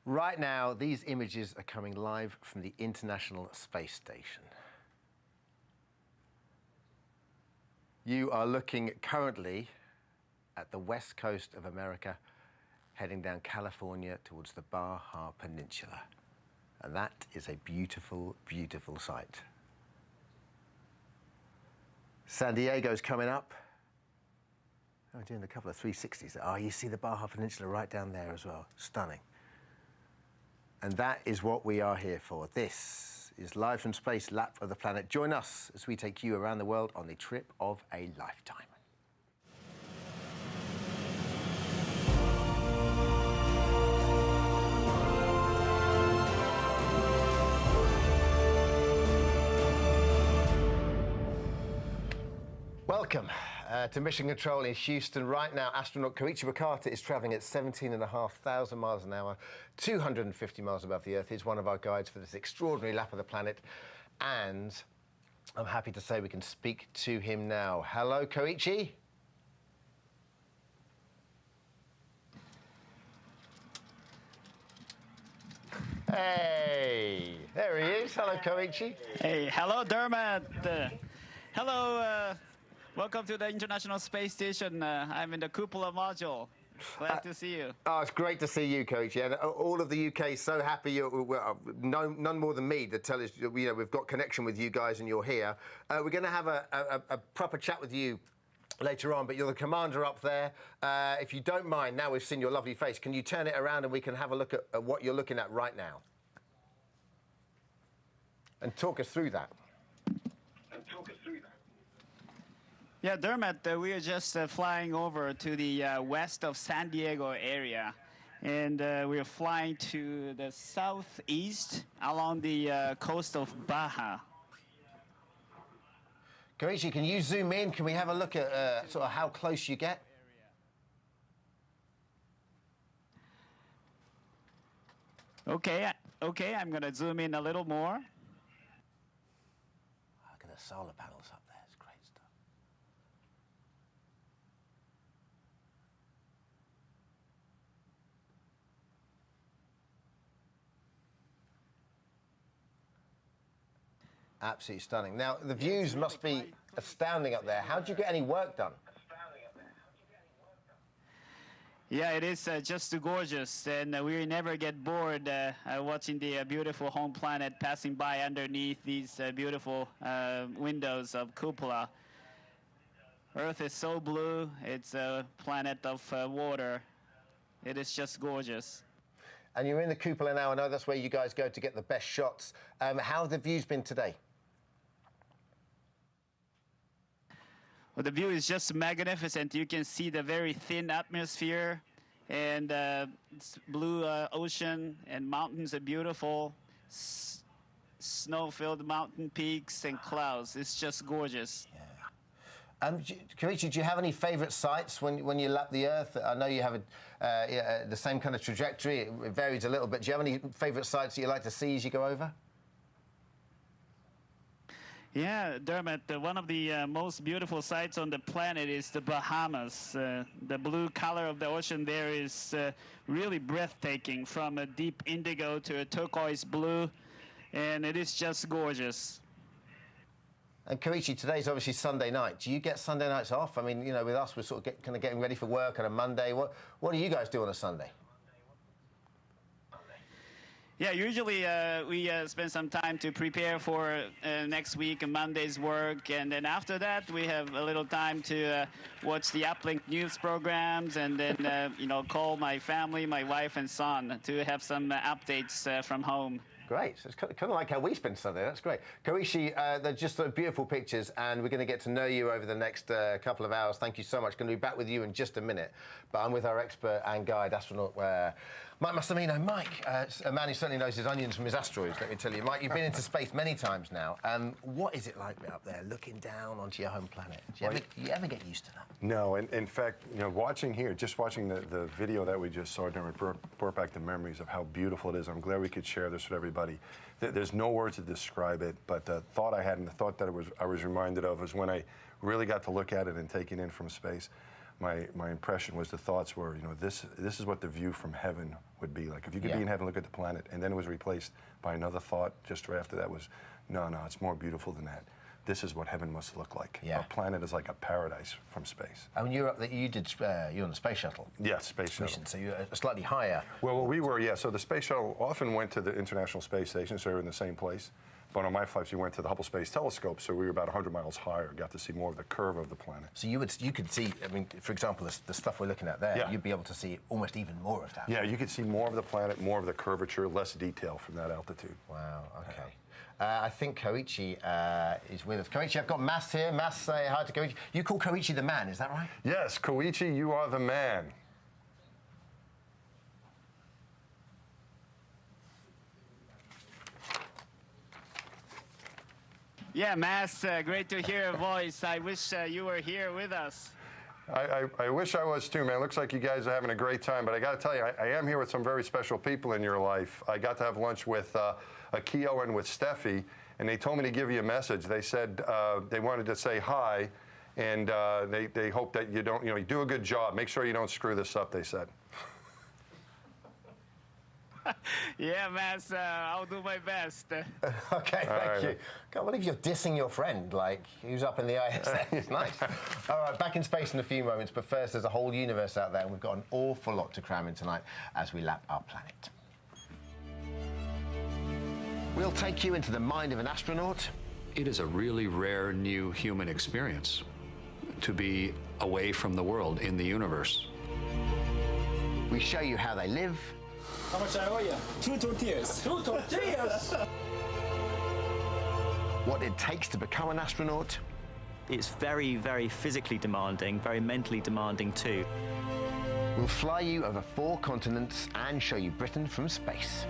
Right now, these images are coming live from the International Space Station. You are looking currently at the west coast of America, heading down California towards the Baja Peninsula. And that is a beautiful, beautiful sight. San Diego's coming up. Oh, doing a couple of 360s. Oh, you see the Baja Peninsula right down there as well. Stunning. And that is what we are here for. This is Live from Space, Lap of the Planet. Join us as we take you around the world on the trip of a lifetime. Welcome to Mission Control in Houston. Right now, astronaut Koichi Wakata is travelling at 17,500 miles an hour, 250 miles above the Earth. He's one of our guides for this extraordinary lap of the planet. And I'm happy to say we can speak to him now. Hello, Koichi. Hey, there he is. Hello, Koichi. Hey, hello, Dermot. Hello. Welcome to the International Space Station. I'm in the cupola module. Glad to see you. Oh, it's great to see you, Koichi. And all of the UK is so happy. None more than me to tell us, we've got connection with you guys and you're here. We're going to have a proper chat with you later on, but you're the commander up there. If you don't mind, now we've seen your lovely face, can you turn it around and we can have a look at what you're looking at right now? And talk us through that. Yeah, Dermot, we are just flying over to the west of San Diego area. And we are flying to the southeast along the coast of Baja. Koichi, can you zoom in? Can we have a look at sort of how close you get? Okay, I'm going to zoom in a little more. Look at the solar panels up there. It's great stuff. Absolutely stunning. Now, the views must be astounding up there. How did you get any work done? Yeah, it is just gorgeous, and we never get bored watching the beautiful home planet passing by underneath these beautiful windows of cupola. Earth is so blue, it's a planet of water. It is just gorgeous. And you're in the cupola now. I know that's where you guys go to get the best shots. How have the views been today? Well, the view is just magnificent. You can see the very thin atmosphere, and blue ocean, and mountains are beautiful. Snow-filled mountain peaks and clouds. It's just gorgeous. Yeah. Koichi, do you have any favourite sights when you lap the Earth? I know you have the same kind of trajectory. It varies a little bit. Do you have any favourite sights that you like to see as you go over? Yeah, Dermot, one of the most beautiful sights on the planet is the Bahamas. The blue color of the ocean there is really breathtaking, from a deep indigo to a turquoise blue, and it is just gorgeous. And Koichi, today's obviously Sunday night. Do you get Sunday nights off? I mean, with us, we're sort of kind of getting ready for work on a Monday. What do you guys do on a Sunday? Yeah, usually we spend some time to prepare for next week and Monday's work, and then after that we have a little time to watch the Uplink news programs, and then call my family, my wife and son, to have some updates from home. Great. So it's kind of like how we spend Sunday. That's great. Koichi, they're just beautiful pictures, and we're going to get to know you over the next couple of hours. Thank you so much. Going to be back with you in just a minute. But I'm with our expert and guide astronaut, Mike Massimino. Mike, a man who certainly knows his onions from his asteroids, let me tell you. Mike, you've been into space many times now. What is it like up there, looking down onto your home planet? Do you ever get used to that? No, in fact, watching the video that we just saw, brought back the memories of how beautiful it is. I'm glad we could share this with everybody. There's no words to describe it, but the thought I had, and the thought that I was reminded of, was when I really got to look at it and take it in from space. my impression was, the thoughts were, this is what the view from heaven would be like. If you could be in heaven, look at the planet. And then it was replaced by another thought just right after that was, no, it's more beautiful than that. This is what heaven must look like. Yeah. Our planet is like a paradise from space. And when you were up there, you were on the space shuttle. Yeah, space shuttle. Mission, so you're slightly higher. Well, we were, yeah. So the space shuttle often went to the International Space Station, so we were in the same place. But on my flights, we went to the Hubble Space Telescope, so we were about 100 miles higher, got to see more of the curve of the planet. So you could see, I mean, for example, the stuff we're looking at there, you'd be able to see almost even more of that. Yeah, you could see more of the planet, more of the curvature, less detail from that altitude. Wow, okay. I think Koichi is with us. Koichi, I've got Mas here. Mas, say hi to Koichi. You call Koichi the man, is that right? Yes, Koichi, you are the man. Yeah, Mas, great to hear your voice. I wish you were here with us. I wish I was too, man. Looks like you guys are having a great time, but I got to tell you, I am here with some very special people in your life. I got to have lunch with Akio and with Steffi, and they told me to give you a message. They said they wanted to say hi, and they hope that you don't, you do a good job. Make sure you don't screw this up, they said. Yeah, Mas, I'll do my best. Okay, thank you. Can't believe you're dissing your friend, like, who's up in the ISS. Nice. All right, back in space in a few moments, but first, there's a whole universe out there, and we've got an awful lot to cram in tonight as we lap our planet. We'll take you into the mind of an astronaut. It is a really rare new human experience to be away from the world in the universe. We show you how they live. How much I owe you? 2 tortillas. 2 tortillas? What it takes to become an astronaut. It's very, very physically demanding, very mentally demanding too. We'll fly you over 4 continents and show you Britain from space.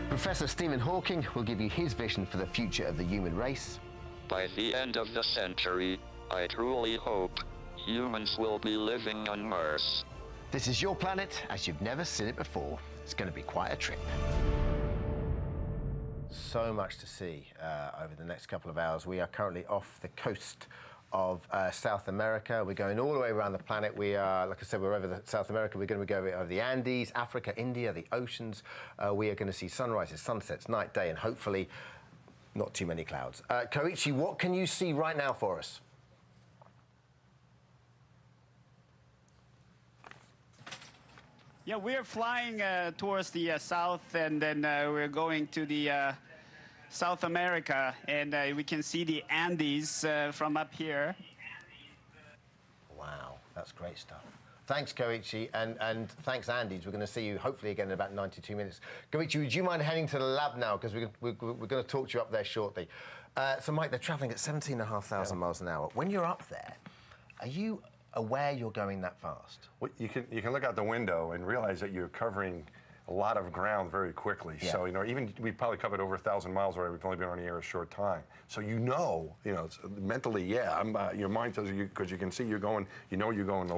Professor Stephen Hawking will give you his vision for the future of the human race. By the end of the century, I truly hope humans will be living on Mars. This is your planet as you've never seen it before. It's going to be quite a trip. So much to see over the next couple of hours. We are currently off the coast of South America. We're going all the way around the planet. We are, like I said, we're over South America. We're going to go over the Andes, Africa, India, the oceans. We are going to see sunrises, sunsets, night, day, and hopefully not too many clouds. Koichi, what can you see right now for us? Yeah, we're flying towards the south, and then we're going to the South America, and we can see the Andes from up here. Wow, that's great stuff. Thanks, Koichi, and thanks, Andes. We're going to see you hopefully again in about 92 minutes. Koichi, would you mind heading to the lab now? Because we're going to talk to you up there shortly. So, Mike, they're traveling at 17,500 miles an hour. When you're up there, are you aware you're going that fast? Well, you can look out the window and realize that you're covering a lot of ground very quickly. Yeah. So, even we've probably covered over 1,000 miles already. We've only been on the air a short time. So, mentally, yeah, your mind tells you, because you can see you're going a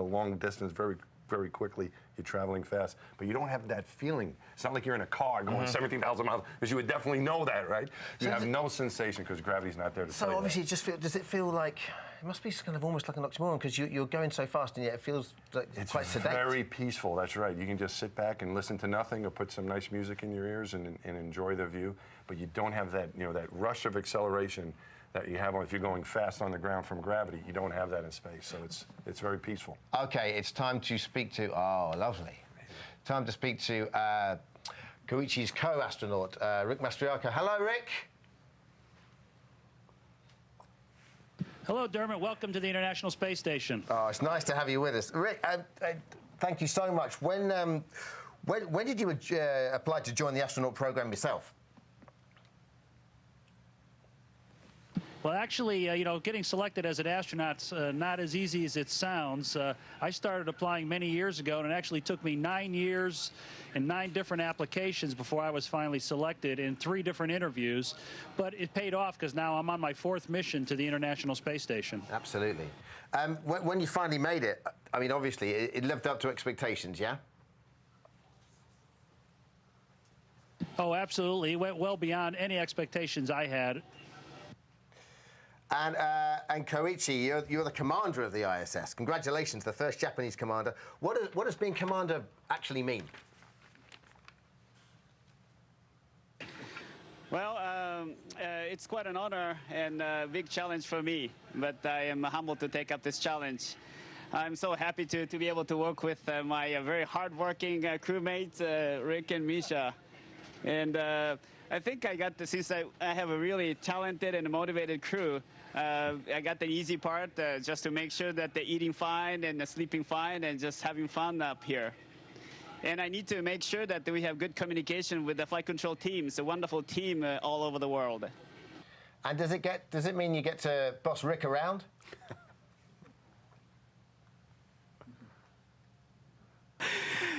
long distance very, very quickly. You're traveling fast, but you don't have that feeling. It's not like you're in a car going 17,000 miles, because you would definitely know that, right? You have no sensation because gravity's not there to tell So you obviously, that. does it feel like, it must be kind of almost like an oxymoron, because you're going so fast and yet it feels like It's quite sedate. very peaceful, that's right. You can just sit back and listen to nothing or put some nice music in your ears and enjoy the view, but you don't have that, that rush of acceleration that you have if you're going fast on the ground from gravity. You don't have that in space, so it's very peaceful. Okay, it's time to speak to, oh, lovely. Time to speak to Koichi's co-astronaut, Rick Mastriarca. Hello, Rick. Hello, Dermot. Welcome to the International Space Station. Oh, it's nice to have you with us. Rick, thank you so much. When did you apply to join the astronaut program yourself? Well, actually, getting selected as an astronaut's not as easy as it sounds. I started applying many years ago, and it actually took me 9 years and 9 different applications before I was finally selected in 3 different interviews. But it paid off, because now I'm on my 4th mission to the International Space Station. Absolutely. When you finally made it, I mean, obviously, it lived up to expectations, yeah? Oh, absolutely. It went well beyond any expectations I had. And Koichi, you're the commander of the ISS. Congratulations, the first Japanese commander. What does being commander actually mean? Well, it's quite an honor and a big challenge for me, but I am humbled to take up this challenge. I'm so happy to be able to work with my very hardworking crewmates, Rick and Misha. And I think since I have a really talented and motivated crew, I got the easy part, just to make sure that they're eating fine and sleeping fine and just having fun up here. And I need to make sure that we have good communication with the flight control team. It's a wonderful team all over the world. And does it mean you get to boss Rick around?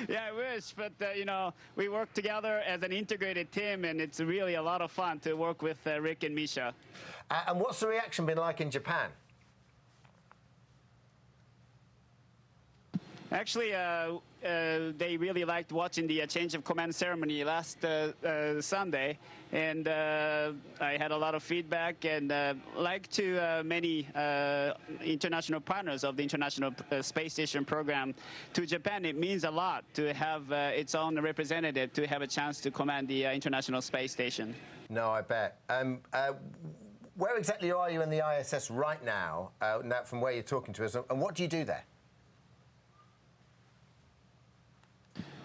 Yeah, I wish, but you know, we work together as an integrated team, and it's really a lot of fun to work with Rick and Misha. And what's the reaction been like in Japan? Actually, they really liked watching the change of command ceremony last Sunday, and I had a lot of feedback. And like to many international partners of the International Space Station program, to Japan it means a lot to have its own representative to have a chance to command the International Space Station. No, I bet. Where exactly are you in the ISS right now, from where you're talking to us, and what do you do there?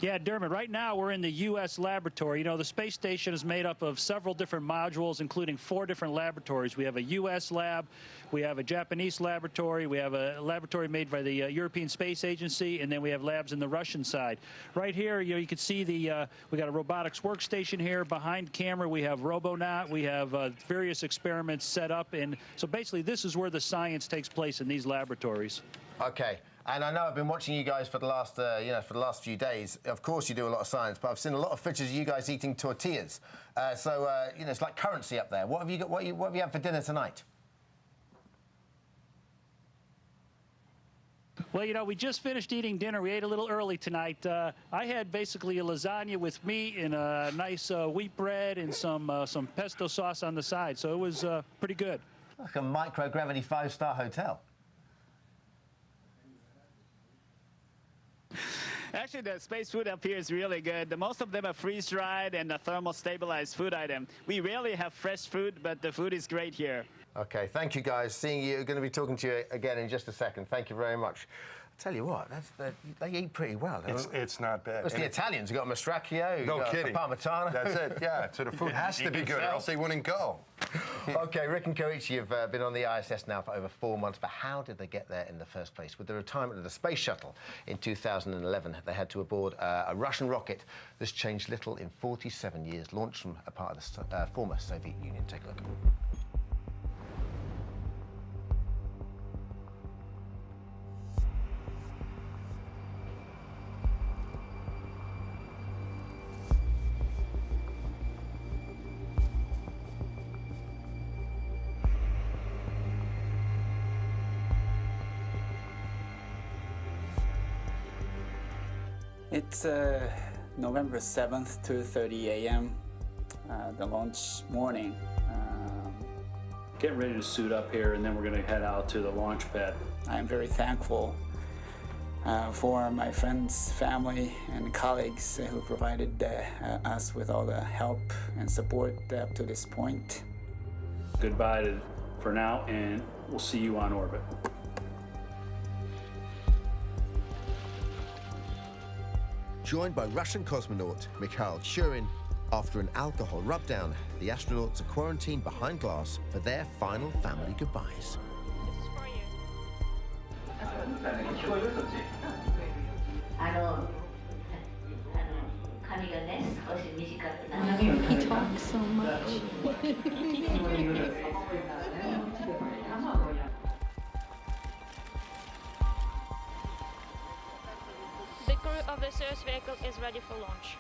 Yeah, Dermot, right now we're in the U.S. laboratory. You know, the space station is made up of several different modules, including 4 different laboratories. We have a U.S. lab, we have a Japanese laboratory, we have a laboratory made by the European Space Agency, and then we have labs in the Russian side. Right here, you know, you can see we got a robotics workstation here. Behind camera, we have Robonaut. We have various experiments set up, and so basically this is where the science takes place in these laboratories. Okay. And I know I've been watching you guys for the last few days. Of course, you do a lot of science, but I've seen a lot of footage of you guys eating tortillas. You know, it's like currency up there. What have you got? What have you had for dinner tonight? Well, you know, we just finished eating dinner. We ate a little early tonight. I had basically a lasagna with meat and a nice wheat bread and some pesto sauce on the side. So it was pretty good. Like a microgravity 5-star hotel. Actually, the space food up here is really good. Most of them are freeze-dried and a thermal-stabilized food item. We rarely have fresh food, but the food is great here. Okay, thank you, guys. Seeing you, going to be talking to you again in just a second. Thank you very much. I tell you what, they eat pretty well. It's not bad. It's the Italians. You've got Mastracchio, you've No got kidding. the Parmigiano. That's it, yeah. So the food has to be good, or else they wouldn't go. Okay, Rick and Koichi have been on the ISS now for over 4 months, but how did they get there in the first place? With the retirement of the space shuttle in 2011, they had to aboard a Russian rocket that's changed little in 47 years, launched from a part of the former Soviet Union. Take a look. It's November 7th, 2:30 a.m., the launch morning. Getting ready to suit up here, and then we're going to head out to the launch pad. I am very thankful for my friends, family, and colleagues who provided us with all the help and support up to this point. Goodbye for now, and we'll see you on orbit. Joined by Russian cosmonaut Mikhail Shurin, after an alcohol rubdown, the astronauts are quarantined behind glass for their final family goodbyes. He talks so much. The crew of the Soyuz vehicle is ready for launch.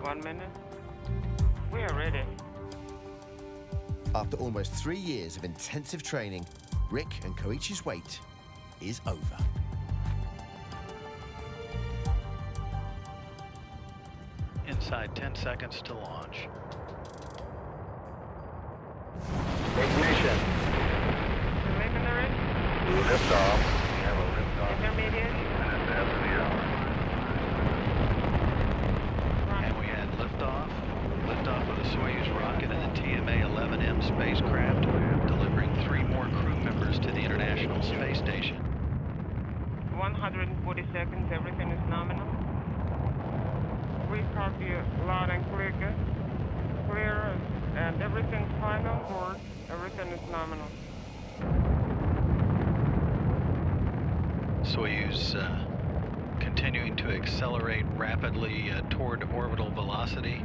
One minute. We are ready. After almost 3 years of intensive training, Rick and Koichi's wait is over. In inside 10 seconds to launch. Ignition. Preliminary. Liftoff. We have a liftoff. Intermediate. Minutes after the hour. And we had liftoff. Liftoff of the Soyuz rocket and the TMA-11M spacecraft, delivering 3 more crew members to the International Space Station. 140 seconds. Everything is nominal. We copy you loud and clear, and everything's final. Board. Everything is nominal. Soyuz continuing to accelerate rapidly toward orbital velocity.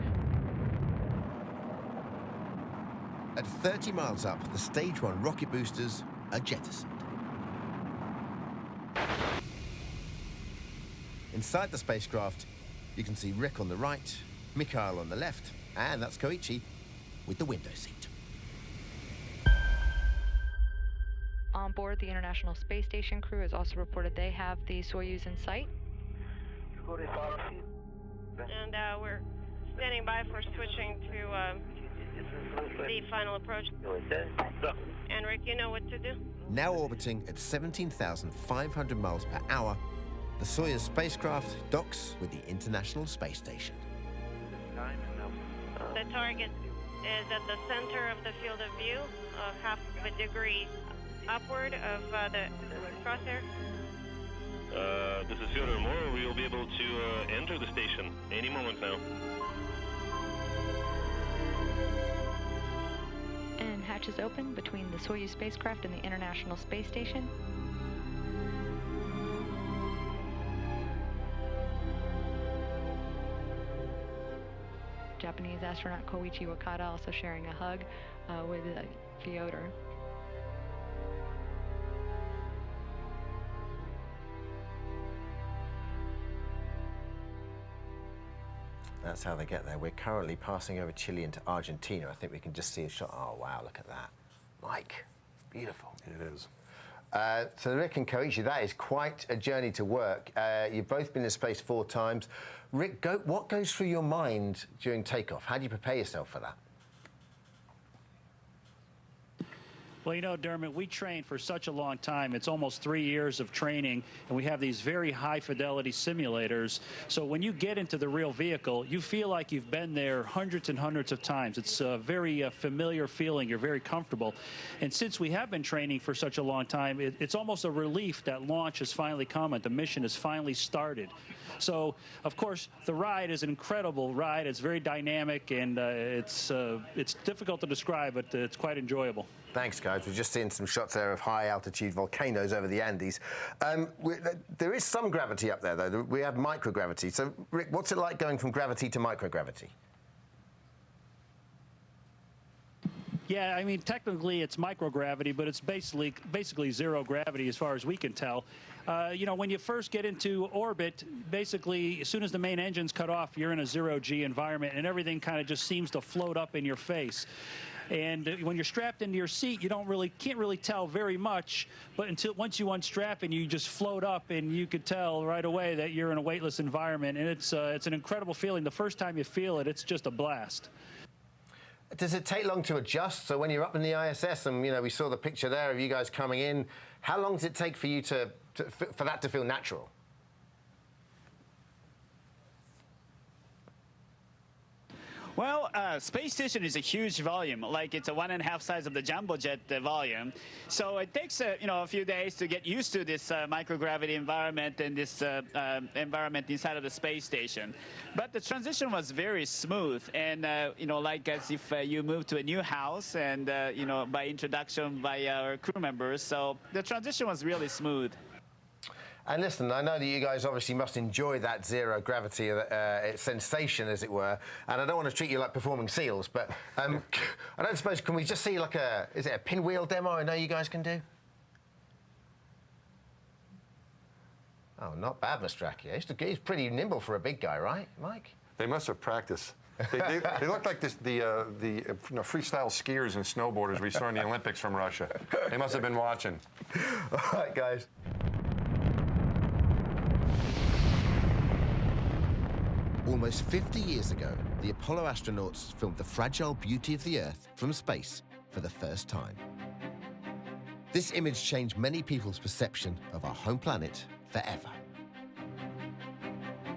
At 30 miles up, the Stage 1 rocket boosters are jettisoned. Inside the spacecraft, you can see Rick on the right, Mikhail on the left, and that's Koichi with the window seat. On board, the International Space Station crew has also reported they have the Soyuz in sight. And we're standing by for switching to the final approach. And Rick, you know what to do? Now orbiting at 17,500 miles per hour, the Soyuz spacecraft docks with the International Space Station. The target is at the center of the field of view, half of a degree upward of the crosshair. This is Fyodor Moore. We will be able to enter the station any moment now. And hatches open between the Soyuz spacecraft and the International Space Station. Japanese astronaut Koichi Wakata also sharing a hug with Fyodor. That's how they get there. We're currently passing over Chile into Argentina. I think we can just see a shot. Oh, wow, look at that. Mike, beautiful. It is. So Rick and Koichi, that is quite a journey to work. You've both been in space 4 times. Rick, what goes through your mind during takeoff? How do you prepare yourself for that? Well, you know, Dermot, we trained for such a long time. It's almost 3 years of training, and we have these very high-fidelity simulators. So when you get into the real vehicle, you feel like you've been there hundreds and hundreds of times. It's a very familiar feeling. You're very comfortable. And since we have been training for such a long time, it's almost a relief that launch has finally come and the mission has finally started. So, of course, the ride is an incredible ride. It's very dynamic, and it's difficult to describe, but it's quite enjoyable. Thanks, guys. We've just seen some shots there of high-altitude volcanoes over the Andes. There is some gravity up there, though. We have microgravity. So, Rick, what's it like going from gravity to microgravity? Yeah, I mean, technically it's microgravity, but it's basically zero gravity as far as we can tell. You know, when you first get into orbit, basically, as soon as the main engine's cut off, you're in a zero-G environment, and everything kind of just seems to float up in your face. And when you're strapped into your seat, you can't really tell very much, but once you unstrap and you just float up, and you could tell right away that you're in a weightless environment, and it's an incredible feeling. The first time you feel it, it's just a blast. Does it take long to adjust? So when you're up in the ISS, and you know we saw the picture there of you guys coming in, how long does it take for you for that to feel natural? Well, space station is a huge volume, like it's a 1.5 size of the jumbo jet volume. So it takes a few days to get used to this microgravity environment and this environment inside of the space station. But the transition was very smooth, and like as if you move to a new house, and by introduction by our crew members. So the transition was really smooth. And listen, I know that you guys obviously must enjoy that zero gravity sensation, as it were. And I don't want to treat you like performing seals, but I don't suppose, can we just see like is it a pinwheel demo I know you guys can do? Oh, not bad, Mr. Aki. He's pretty nimble for a big guy, right, Mike? They must have practiced. They look like the freestyle skiers and snowboarders we saw in the Olympics from Russia. They must have been watching. All right, guys. Almost 50 years ago, the Apollo astronauts filmed the fragile beauty of the Earth from space for the first time. This image changed many people's perception of our home planet forever.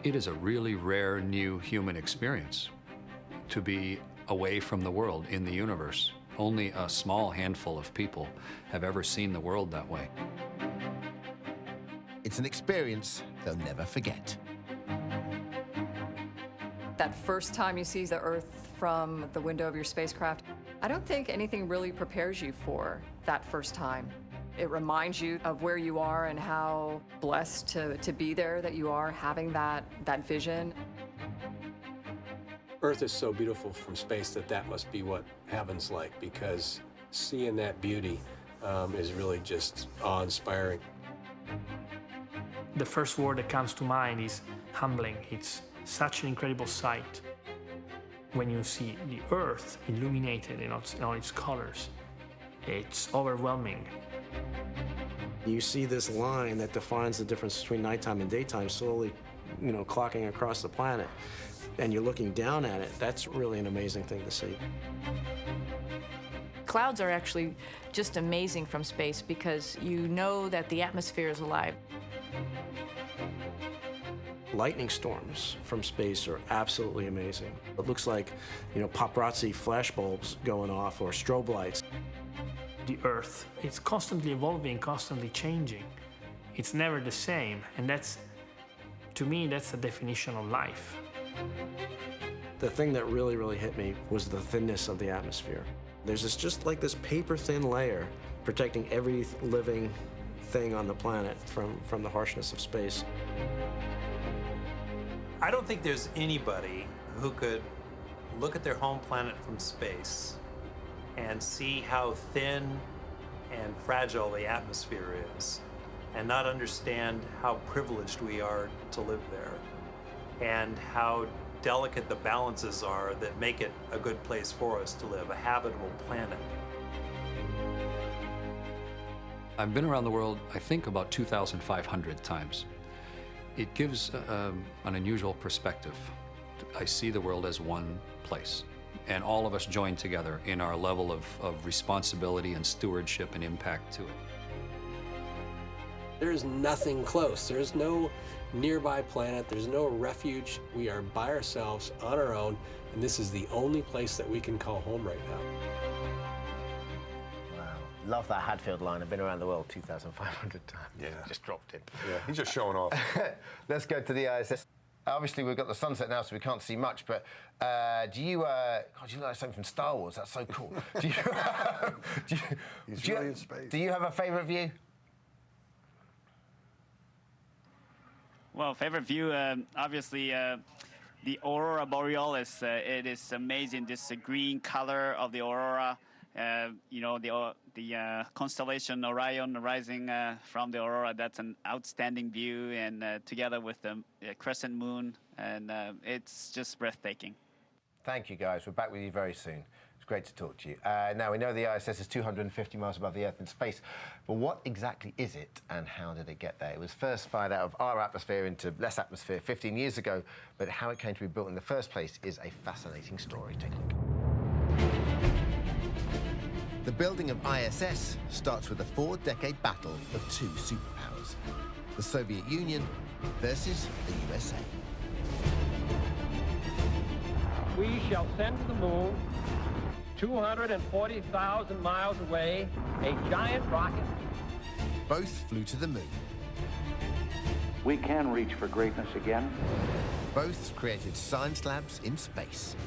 It is a really rare new human experience to be away from the world in the universe. Only a small handful of people have ever seen the world that way. It's an experience they'll never forget. That first time you see the Earth from the window of your spacecraft, I don't think anything really prepares you for that first time. It reminds you of where you are and how blessed to be there that you are, having that vision. Earth is so beautiful from space that must be what heaven's like, because seeing that beauty is really just awe-inspiring. The first word that comes to mind is humbling. It's such an incredible sight when you see the Earth illuminated in all its colors. It's overwhelming. You see this line that defines the difference between nighttime and daytime slowly, clocking across the planet, and you're looking down at it. That's really an amazing thing to see. Clouds are actually just amazing from space because you know that the atmosphere is alive. Lightning storms from space are absolutely amazing. It looks like, paparazzi flashbulbs going off or strobe lights. The Earth, it's constantly evolving, constantly changing. It's never the same, and to me, that's the definition of life. The thing that really hit me was the thinness of the atmosphere. There's just like this paper-thin layer protecting every living thing on the planet from the harshness of space. I don't think there's anybody who could look at their home planet from space and see how thin and fragile the atmosphere is and not understand how privileged we are to live there and how delicate the balances are that make it a good place for us to live, a habitable planet. I've been around the world, I think, about 2,500 times. It gives an unusual perspective. I see the world as one place, and all of us join together in our level of responsibility and stewardship and impact to it. There's nothing close. There's no nearby planet. There's no refuge. We are by ourselves, on our own, and this is the only place that we can call home right now. Love that Hadfield line. I've been around the world 2,500 times. Yeah. Just dropped it. Yeah, he's just showing off. Let's go to the ISS. Obviously, we've got the sunset now, so we can't see much, but do you... God, you look like something from Star Wars. That's so cool. Do you have a favourite view? Well, favorite view, obviously, the Aurora Borealis. It is amazing, this green color of the aurora. The constellation Orion rising from the aurora, that's an outstanding view, and together with the crescent moon, and it's just breathtaking. Thank you, guys. We're back with you very soon. It's great to talk to you. Now, we know the ISS is 250 miles above the Earth in space, but what exactly is it, and how did it get there? It was first fired out of our atmosphere into less atmosphere 15 years ago, but how it came to be built in the first place is a fascinating story. Take a look. The building of ISS starts with a 4-decade battle of two superpowers, the Soviet Union versus the USA. We shall send to the moon, 240,000 miles away, a giant rocket. Both flew to the moon. We can reach for greatness again. Both created science labs in space.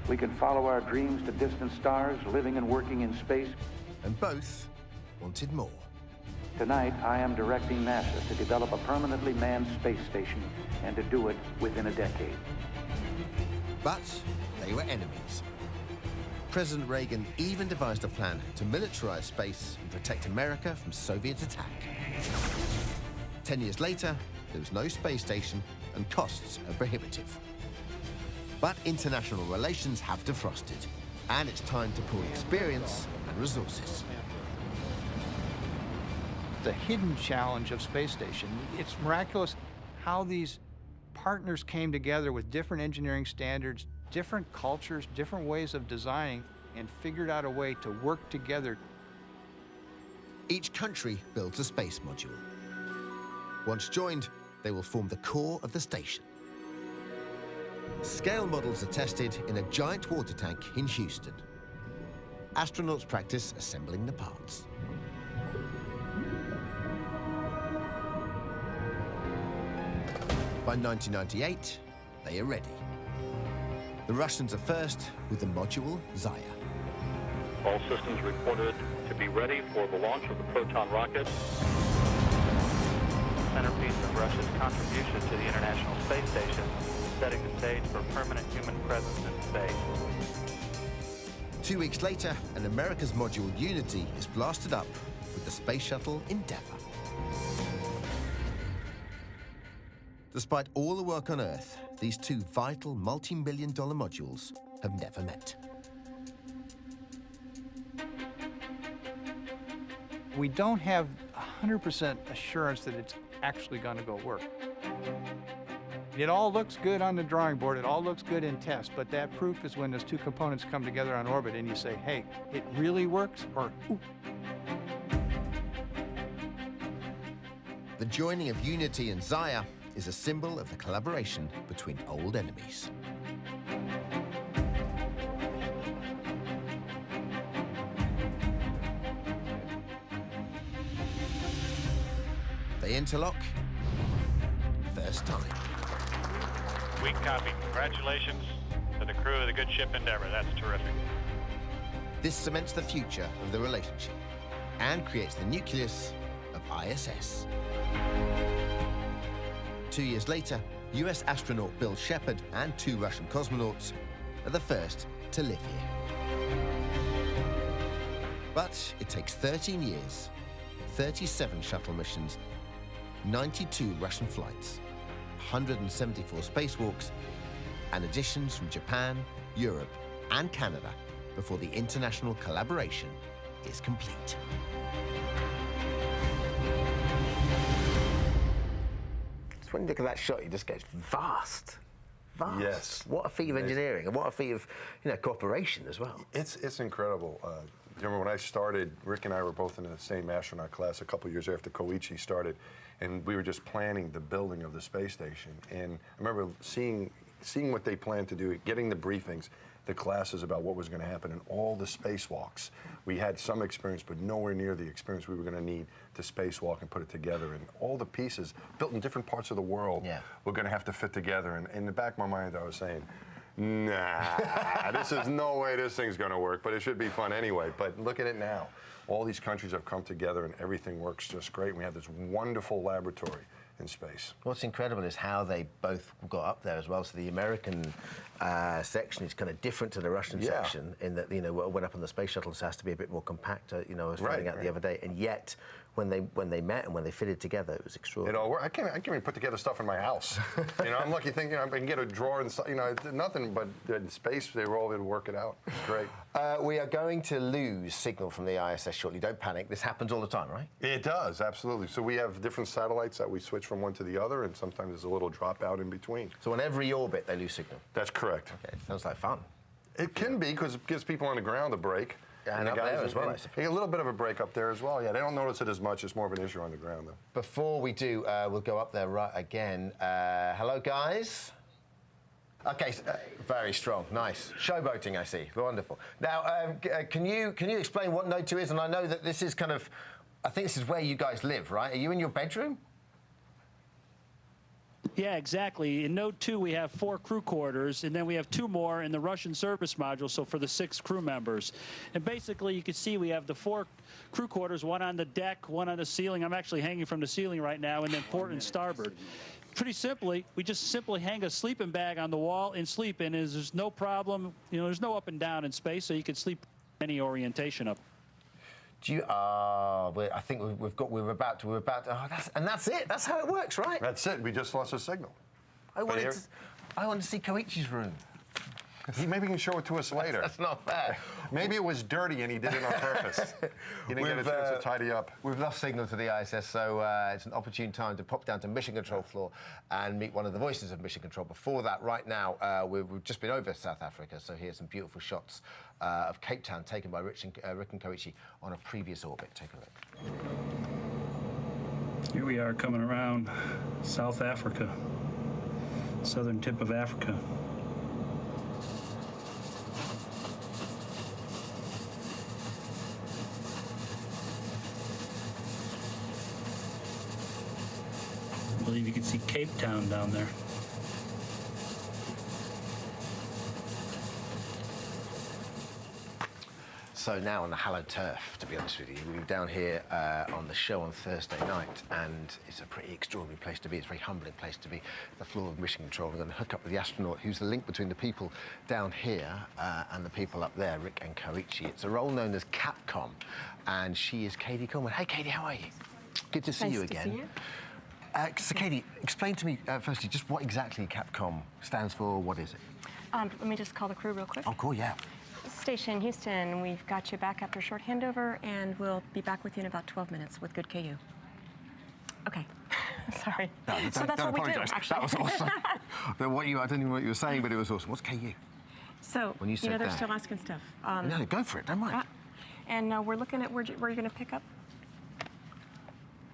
We can follow our dreams to distant stars, living and working in space. And both wanted more. Tonight, I am directing NASA to develop a permanently manned space station and to do it within a decade. But they were enemies. President Reagan even devised a plan to militarize space and protect America from Soviet attack. 10 years later, there was no space station and costs are prohibitive. But international relations have defrosted, and it's time to pool experience and resources. The hidden challenge of space station, it's miraculous how these partners came together with different engineering standards, different cultures, different ways of designing, and figured out a way to work together. Each country builds a space module. Once joined, they will form the core of the station. Scale models are tested in a giant water tank in Houston. Astronauts practice assembling the parts. By 1998, they are ready. The Russians are first with the module Zaya. All systems reported to be ready for the launch of the Proton rocket. Centerpiece of Russia's contribution to the International Space Station, setting the stage for permanent human presence in space. 2 weeks later, an America's module Unity is blasted up with the space shuttle Endeavour. Despite all the work on Earth, these two vital multi-million-dollar modules have never met. We don't have 100% assurance that it's actually going to go work. It all looks good on the drawing board, it all looks good in test, but that proof is when those two components come together on orbit and you say, hey, it really works, or ooh. The joining of Unity and Zaya is a symbol of the collaboration between old enemies. They interlock, first time. Weak copy. Congratulations to the crew of the good ship Endeavour. That's terrific. This cements the future of the relationship and creates the nucleus of ISS. 2 years later, US astronaut Bill Shepard and 2 Russian cosmonauts are the first to live here. But it takes 13 years, 37 shuttle missions, 92 Russian flights, 174 spacewalks, and additions from Japan, Europe, and Canada before the international collaboration is complete. So when you look at that shot, you just go, vast. Vast. Yes. What a feat of engineering, and what a feat of, cooperation as well. It's incredible. Remember when I started, Rick and I were both in the same astronaut class a couple years after Koichi started, and we were just planning the building of the space station. And I remember seeing what they planned to do, getting the briefings, the classes about what was going to happen, and all the spacewalks. We had some experience, but nowhere near the experience we were going to need to spacewalk and put it together. And all the pieces built in different parts of the world were going to have to fit together. And in the back of my mind, I was saying, nah, this is no way this thing's going to work, but it should be fun anyway. But look at it now. All these countries have come together and everything works just great. We have this wonderful laboratory in space. What's incredible is how they both got up there as well. So the American section is kind of different to the Russian section in that, what went up on the space shuttles has to be a bit more compact, I was finding out the other day. And yet, when they met and when they fitted together, it was extraordinary. It all worked. I can't even put together stuff in my house. I'm lucky thinking I can get a drawer and nothing but in space. They were all able to work it out. It's great. We are going to lose signal from the ISS shortly. Don't panic. This happens all the time, right? It does, absolutely. So we have different satellites that we switch from one to the other, and sometimes there's a little dropout in between. So on every orbit, they lose signal? That's correct. Okay, sounds like fun. It can be, because it gives people on the ground a break. And up there as well, I suppose. A little bit of a break up there as well. Yeah, they don't notice it as much. It's more of an issue on the ground, though. Before we do, we'll go up there right again. Hello, guys. Okay, very strong, nice. Showboating, I see. Wonderful. Now, can you explain what Node 2 is? And I know that this is kind of, I think this is where you guys live, right? Are you in your bedroom? Yeah, exactly. In Node 2, we have 4 crew quarters, and then we have 2 more in the Russian service module, so for the 6 crew members. And basically, you can see we have the 4 crew quarters, 1 on the deck, 1 on the ceiling. I'm actually hanging from the ceiling right now, and then port and starboard. Pretty simply, we just simply hang a sleeping bag on the wall and sleep in. There's no problem. There's no up and down in space, so you can sleep any orientation up. Do you? I think we're about to. And that's it. That's how it works, right? That's it. We just lost a signal. I want to see Koichi's room. Maybe he can show it to us later. That's not fair. Maybe it was dirty and he did it on purpose. He didn't get a chance to tidy up. We've lost signal to the ISS, so it's an opportune time to pop down to Mission Control floor and meet one of the voices of Mission Control. Before that, right now, we've just been over South Africa, so here's some beautiful shots of Cape Town taken by Rick and Koichi on a previous orbit. Take a look. Here we are coming around South Africa, southern tip of Africa. I believe you can see Cape Town down there. So now on the hallowed turf, to be honest with you. We were down here on the show on Thursday night, and it's a pretty extraordinary place to be. It's a very humbling place to be. The floor of Mission Control. We're going to hook up with the astronaut who's the link between the people down here and the people up there, Rick and Koichi. It's a role known as Capcom, and she is Katie Coleman. Hey, Katie, how are you? Good to see you again. Nice to see you. So, Katie, explain to me, firstly, just what exactly Capcom stands for. What is it? Let me just call the crew real quick. Oh, cool, yeah. Station Houston, we've got you back after a short handover, and we'll be back with you in about 12 minutes with good KU. Okay. Sorry. No, so that's what we do, actually. That was awesome. I don't even know what you were saying, but it was awesome. What's KU? So, when you said they're that. still asking stuff. No, go for it. Don't mind. And we're looking at where you're going to pick up.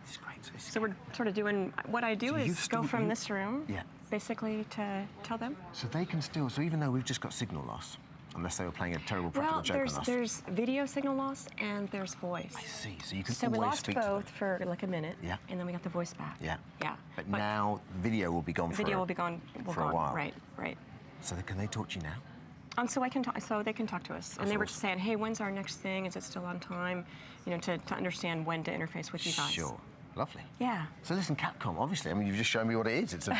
This is great. So we're sort of doing, what I do is go from this room, basically, to tell them. So they can still, so even though we've just got signal loss, unless they were playing a terrible practical joke on us. There's video signal loss and there's voice. I see. So you can So always we lost speak both for like a minute. Yeah. And then we got the voice back. Yeah. Yeah. But now video will be gone for Video will be gone for a while. Right. So can they talk to you now? So I can talk. So they can talk to us, and they were just saying, "Hey, when's our next thing? Is it still on time? You know, to understand when to interface with you guys." Sure. Lovely. Yeah. So listen, Capcom, obviously, I mean, you've just shown me what it is. It's a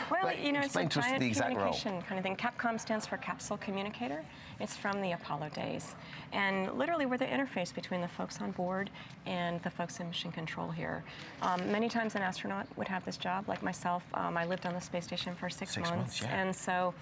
well, it's a to us giant the exact communication role. kind of thing. Capcom stands for Capsule Communicator. It's from the Apollo days. And literally, we're the interface between the folks on board and the folks in Mission Control here. Many times an astronaut would have this job, like myself. I lived on the space station for 6 months. Yeah. And so,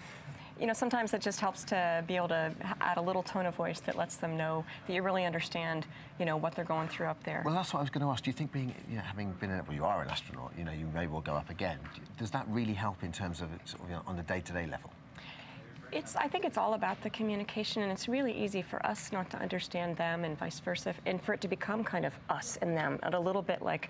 you know, sometimes it just helps to be able to add a little tone of voice that lets them know that you really understand, you know, what they're going through up there. Well, that's what I was going to ask. Do you think having been well, you are an astronaut, you know, you may well go up again. Does that really help in terms of on the day-to-day level? I think it's all about the communication, and it's really easy for us not to understand them and vice versa, and for it to become kind of us and them, and a little bit like,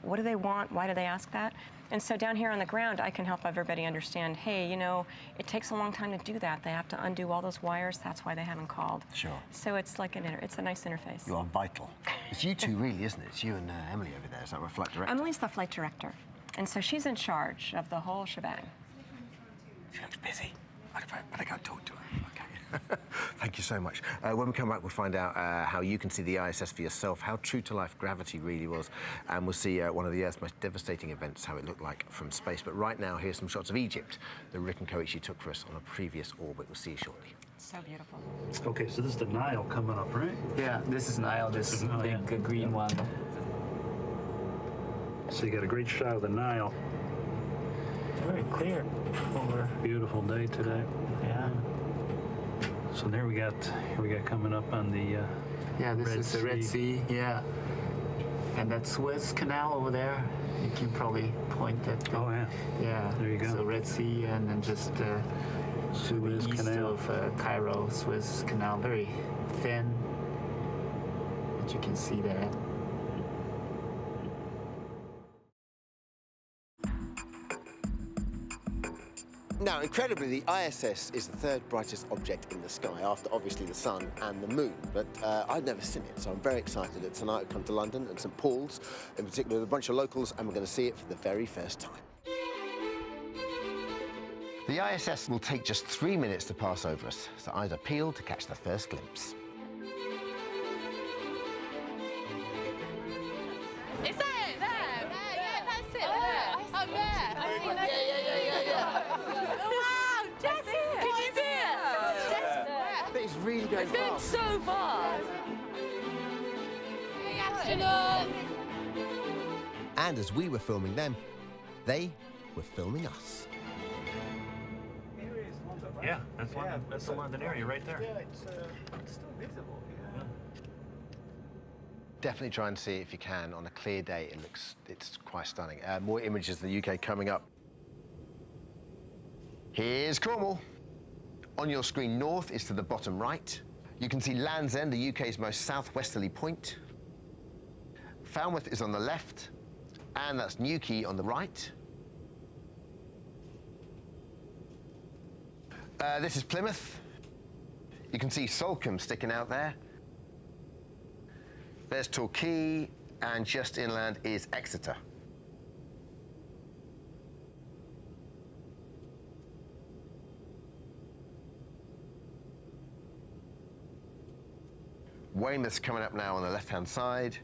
what do they want? Why do they ask that? And so down here on the ground, I can help everybody understand, hey, you know, it takes a long time to do that. They have to undo all those wires. That's why they haven't called. Sure. So it's like it's a nice interface. You are vital. It's you two, really, isn't it? It's you and Emily over there. Is that our flight director? Emily's the flight director. And so she's in charge of the whole shebang. She looks busy. I better go talk to her. Okay. Thank you so much. When we come back, we'll find out how you can see the ISS for yourself, how true-to-life gravity really was, and we'll see one of the Earth's most devastating events, how it looked like from space. But right now, here's some shots of Egypt that Rick and Koichi took for us on a previous orbit. We'll see you shortly. So beautiful. Okay, so this is the Nile coming up, right? Yeah, this is Nile, this big green one. So you got a great shot of the Nile. Very clear. Beautiful day today. Yeah. So here we got coming up on the yeah, this is the Red Sea. Yeah. And that Suez Canal over there, you can probably point at. Oh yeah. Yeah. There you go. So Red Sea, and then just to Suez the east Canal. of Cairo, Suez Canal, very thin, but you can see there. Now, incredibly, the ISS is the third brightest object in the sky, after obviously the sun and the moon. But I've never seen it, so I'm very excited that tonight we come to London and St Paul's, in particular with a bunch of locals, and we're going to see it for the very first time. The ISS will take just 3 minutes to pass over us, so eyes are peeled to catch the first glimpse. Is that it? There. Yeah, that's it. There. Up there. I see that. Yeah. Wow, Jesse! Can you see it? It's really going fast. It's going so fast. Hey, astronauts! And as we were filming them, they were filming us. Yeah, that's the London area right there. Yeah, it's still visible. Yeah. Definitely try and see it if you can on a clear day. It's quite stunning. More images of the UK coming up. Here's Cornwall. On your screen, north is to the bottom right. You can see Land's End, the UK's most southwesterly point. Falmouth is on the left, and that's Newquay on the right. This is Plymouth. You can see Salcombe sticking out there. There's Torquay, and just inland is Exeter. Weymouth's coming up now on the left-hand side.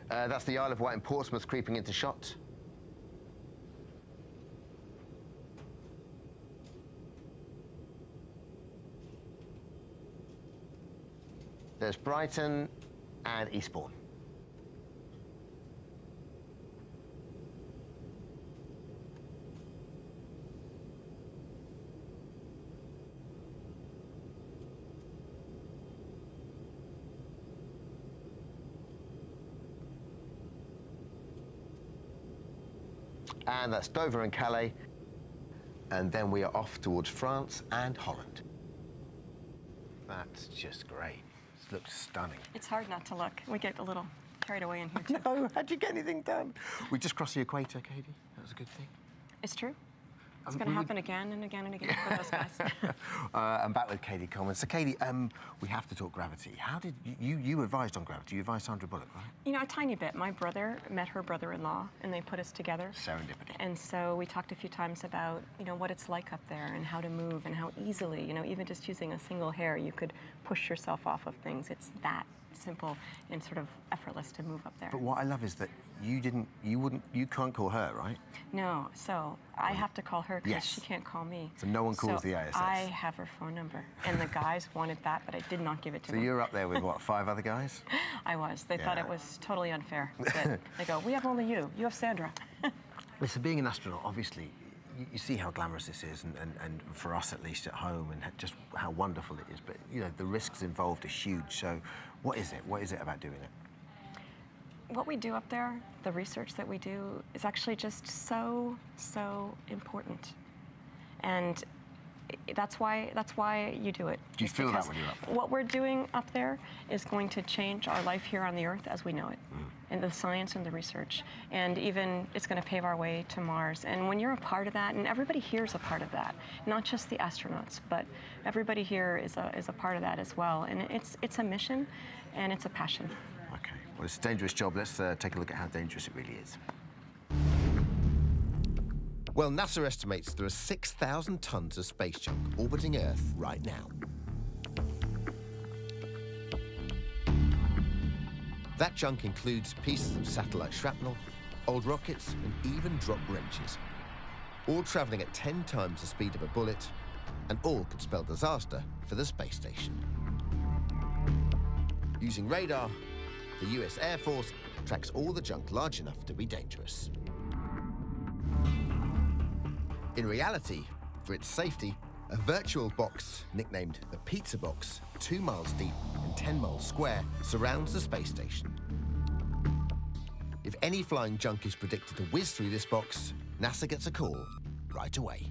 That's the Isle of Wight and Portsmouth creeping into shot. There's Brighton and Eastbourne. And that's Dover and Calais. And then we are off towards France and Holland. That's just great. This looks stunning. It's hard not to look. We get a little carried away in here, too. No, how'd you get anything done? We just crossed the equator, Katie. That was a good thing. It's true. It's going to happen again and again and again for those guys. I'm back with Katie Coleman. So, Katie, we have to talk gravity. How did you advised on gravity? You advised Sandra Bullock, right? You know, a tiny bit. My brother met her brother-in-law, and they put us together. Serendipity. And so we talked a few times about, you know, what it's like up there and how to move and how easily, you know, even just using a single hair, you could push yourself off of things. It's that simple and sort of effortless to move up there. But what I love is that you can't call her, right? No, so I have to call her because Yes. she can't call me. So no one calls So the ISS. I have her phone number, and the guys wanted that, but I did not give it to So them. you're up there with, what, 5 other guys? I was. They thought Yeah. it was totally unfair. That they go, we have only you. You have Sandra. Listen, being an astronaut, obviously, you see how glamorous this is, and for us at least at home, and just how wonderful it is. But you know, the risks involved are huge. So, what is it? What is it about doing it? What we do up there, the research that we do, is actually just so important, and that's why you do it. Do you Just feel that because when you're up there? What we're doing up there is going to change our life here on the Earth as we know it, and the science and the research, and even it's going to pave our way to Mars. And when you're a part of that, and everybody here is a part of that, not just the astronauts, but everybody here is a part of that as well. And it's a mission, and it's a passion. Okay. Well, it's a dangerous job. Let's take a look at how dangerous it really is. Well, NASA estimates there are 6,000 tons of space junk orbiting Earth right now. That junk includes pieces of satellite shrapnel, old rockets, and even drop wrenches. All traveling at 10 times the speed of a bullet, and all could spell disaster for the space station. Using radar, the US Air Force tracks all the junk large enough to be dangerous. In reality, for its safety, a virtual box nicknamed the Pizza Box, 2 miles deep and 10 miles square, surrounds the space station. If any flying junk is predicted to whiz through this box, NASA gets a call right away.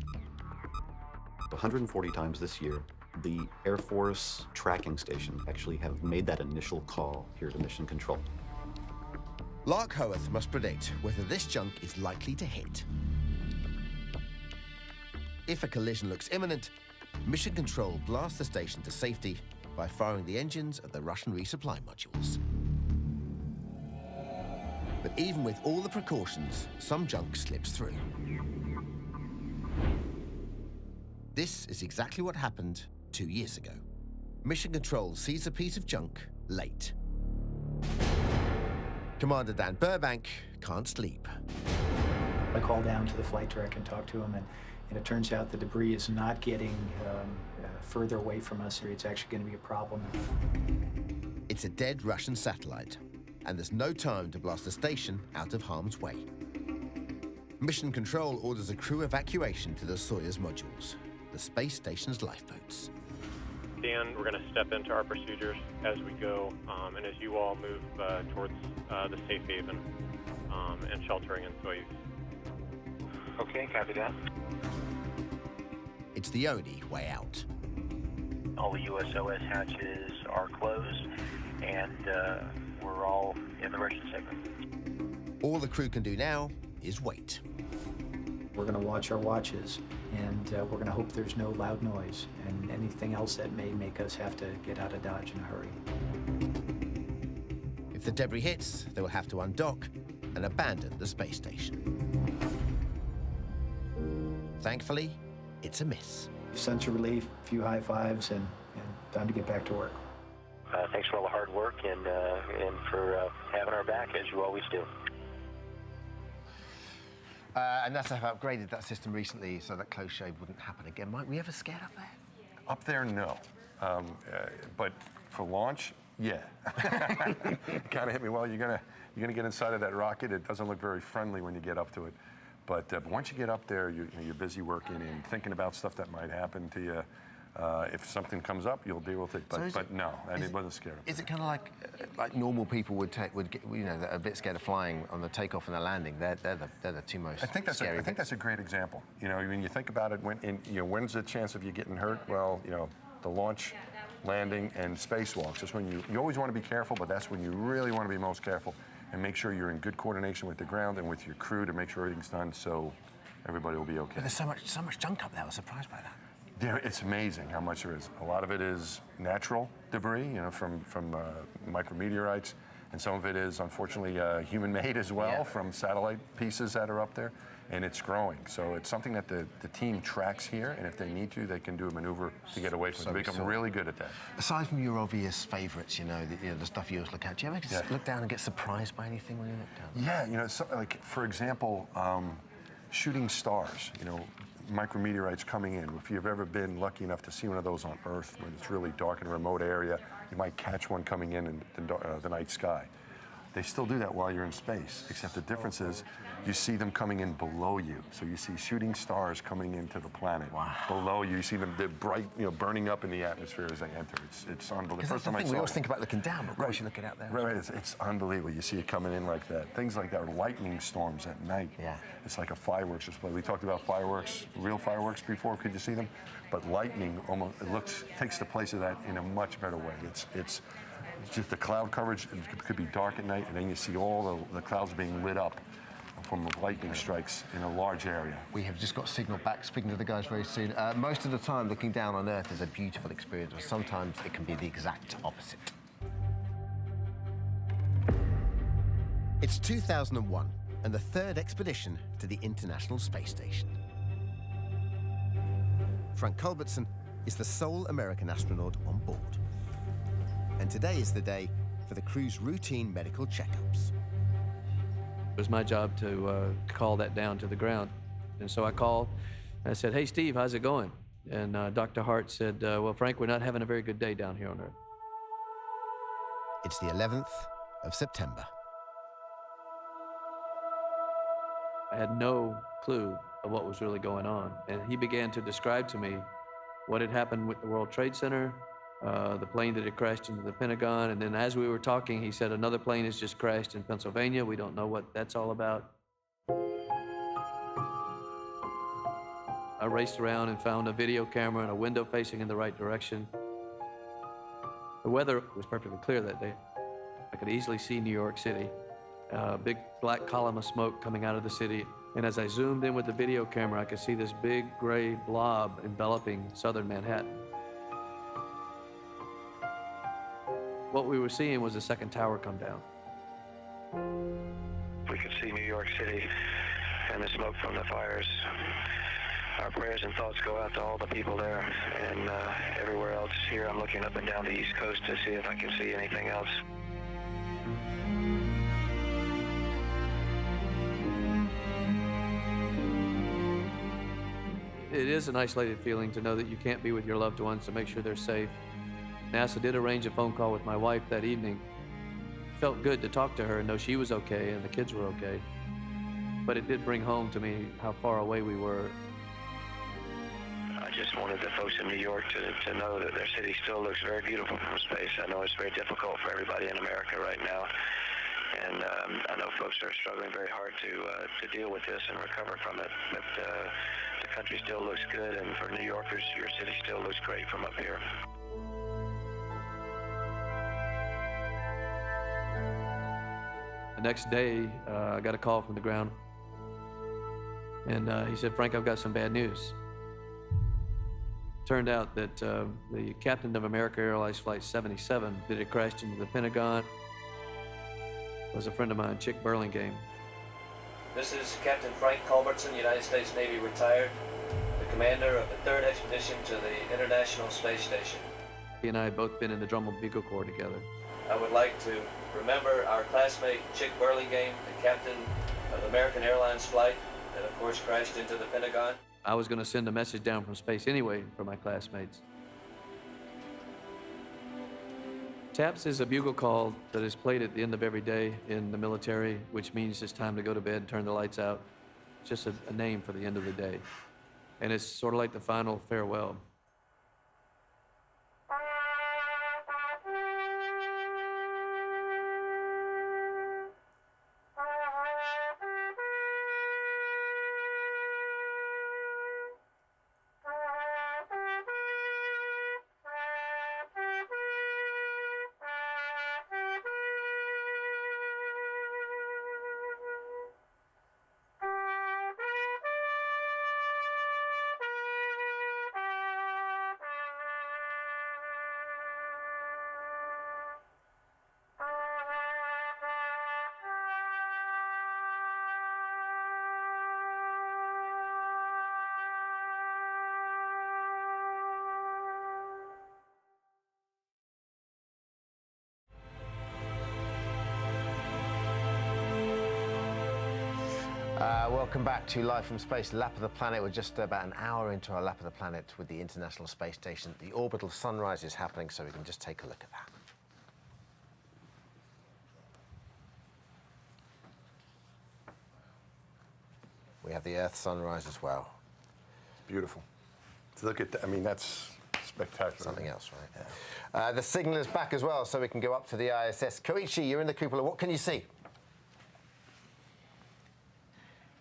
140 times this year, the Air Force tracking station actually have made that initial call here to Mission Control. Lark Howarth must predict whether this junk is likely to hit. If a collision looks imminent, Mission Control blasts the station to safety by firing the engines of the Russian resupply modules. But even with all the precautions, some junk slips through. This is exactly what happened 2 years ago. Mission Control sees a piece of junk late. Commander Dan Burbank can't sleep. I called down to the flight director and talked to him, And it turns out the debris is not getting further away from us. It's actually going to be a problem. It's a dead Russian satellite, and there's no time to blast the station out of harm's way. Mission Control orders a crew evacuation to the Soyuz modules, the space station's lifeboats. Dan, we're going to step into our procedures as we go, and as you all move towards the safe haven and sheltering in Soyuz. Okay, copy that. It's the only way out. All the USOS hatches are closed, and we're all in the Russian segment. All the crew can do now is wait. We're going to watch our watches, and we're going to hope there's no loud noise and anything else that may make us have to get out of Dodge in a hurry. If the debris hits, they will have to undock and abandon the space station. Thankfully, it's a miss. Sense of relief, a few high fives, and time to get back to work. Thanks for all the hard work and for having our back, as you always do. And NASA have upgraded that system recently so that close shave wouldn't happen again. Mike, were you ever scared up there? Up there, no. But for launch, yeah. It kind of hit me. Well, you're gonna get inside of that rocket. It doesn't look very friendly when you get up to it. But once you get up there, you're busy working and thinking about stuff that might happen to you. If something comes up, you'll deal with it. But no, and it wasn't scary. Is it kind of like normal people would get, you know, that are a bit scared of flying on the takeoff and the landing? They're the two most. I think that's a great example. You know, when you think about it, when's the chance of you getting hurt? Well, you know, the launch, landing, and spacewalks. That's when you always want to be careful, but that's when you really want to be most careful and make sure you're in good coordination with the ground and with your crew to make sure everything's done so everybody will be okay. But there's so much junk up there. I was surprised by that. It's amazing how much there is. A lot of it is natural debris, you know, from micrometeorites, and some of it is unfortunately human-made as well, from satellite pieces that are up there, and it's growing. So it's something that the team tracks here, and if they need to, they can do a maneuver to get away from it. They become really good at that. Aside from your obvious favourites, you know, the stuff you always look at, do you ever look down and get surprised by anything when you look down? Yeah, you know, like for example, shooting stars, you know, micrometeorites coming in. If you've ever been lucky enough to see one of those on Earth when it's really dark in a remote area, you might catch one coming in the night sky. They still do that while you're in space, except the difference is you see them coming in below you. So you see shooting stars coming into the planet below you. You see them, they're bright, you know, burning up in the atmosphere as they enter. It's unbelievable. That's the thing, we always think about looking down, but of course you're looking out there. Right, it's unbelievable. You see it coming in like that. Things like that, or lightning storms at night. Yeah. It's like a fireworks display. We talked about fireworks, real fireworks before. Could you see them? But lightning almost takes the place of that in a much better way. It's just the cloud coverage. It could be dark at night, and then you see all the clouds being lit up from lightning strikes in a large area. We have just got signal back, speaking to the guys very soon. Most of the time, looking down on Earth is a beautiful experience, but sometimes it can be the exact opposite. It's 2001, and the third expedition to the International Space Station. Frank Culbertson is the sole American astronaut on board. And today is the day for the crew's routine medical checkups. It was my job to call that down to the ground. And so I called, and I said, "Hey, Steve, how's it going?" And Dr. Hart said, "Well, Frank, we're not having a very good day down here on Earth." It's the 11th of September. I had no clue of what was really going on. And he began to describe to me what had happened with the World Trade Center, the plane that had crashed into the Pentagon, and then as we were talking, he said, "Another plane has just crashed in Pennsylvania. We don't know what that's all about." I raced around and found a video camera and a window facing in the right direction. The weather was perfectly clear that day. I could easily see New York City, a big black column of smoke coming out of the city. And as I zoomed in with the video camera, I could see this big gray blob enveloping southern Manhattan. What we were seeing was the second tower come down. We could see New York City and the smoke from the fires. Our prayers and thoughts go out to all the people there and everywhere else. Here I'm looking up and down the East Coast to see if I can see anything else. It is an isolated feeling to know that you can't be with your loved ones to make sure they're safe. NASA did arrange a phone call with my wife that evening. It felt good to talk to her and know she was okay and the kids were okay. But it did bring home to me how far away we were. I just wanted the folks in New York to know that their city still looks very beautiful from space. I know it's very difficult for everybody in America right now. And I know folks are struggling very hard to deal with this and recover from it. But the country still looks good, and for New Yorkers, your city still looks great from up here. The next day, I got a call from the ground. And he said, "Frank, I've got some bad news." Turned out that the captain of American Airlines Flight 77 that had crashed into the Pentagon was a friend of mine, Chick Burlingame. This is Captain Frank Culbertson, United States Navy retired, the commander of the 3rd expedition to the International Space Station. He and I had both been in the Drummond Bugle Corps together. I would like to remember our classmate, Chick Burlingame, the captain of American Airlines flight that, of course, crashed into the Pentagon. I was going to send a message down from space anyway for my classmates. TAPS is a bugle call that is played at the end of every day in the military, which means it's time to go to bed, turn the lights out. It's just a name for the end of the day. And it's sort of like the final farewell. Welcome back to Live from Space, Lap of the Planet. We're just about an hour into our Lap of the Planet with the International Space Station. The orbital sunrise is happening, so we can just take a look at that. We have the Earth sunrise as well. It's beautiful. To look at, I mean, that's spectacular. Something else, right? Yeah. The signal is back as well, so we can go up to the ISS. Koichi, you're in the cupola. What can you see?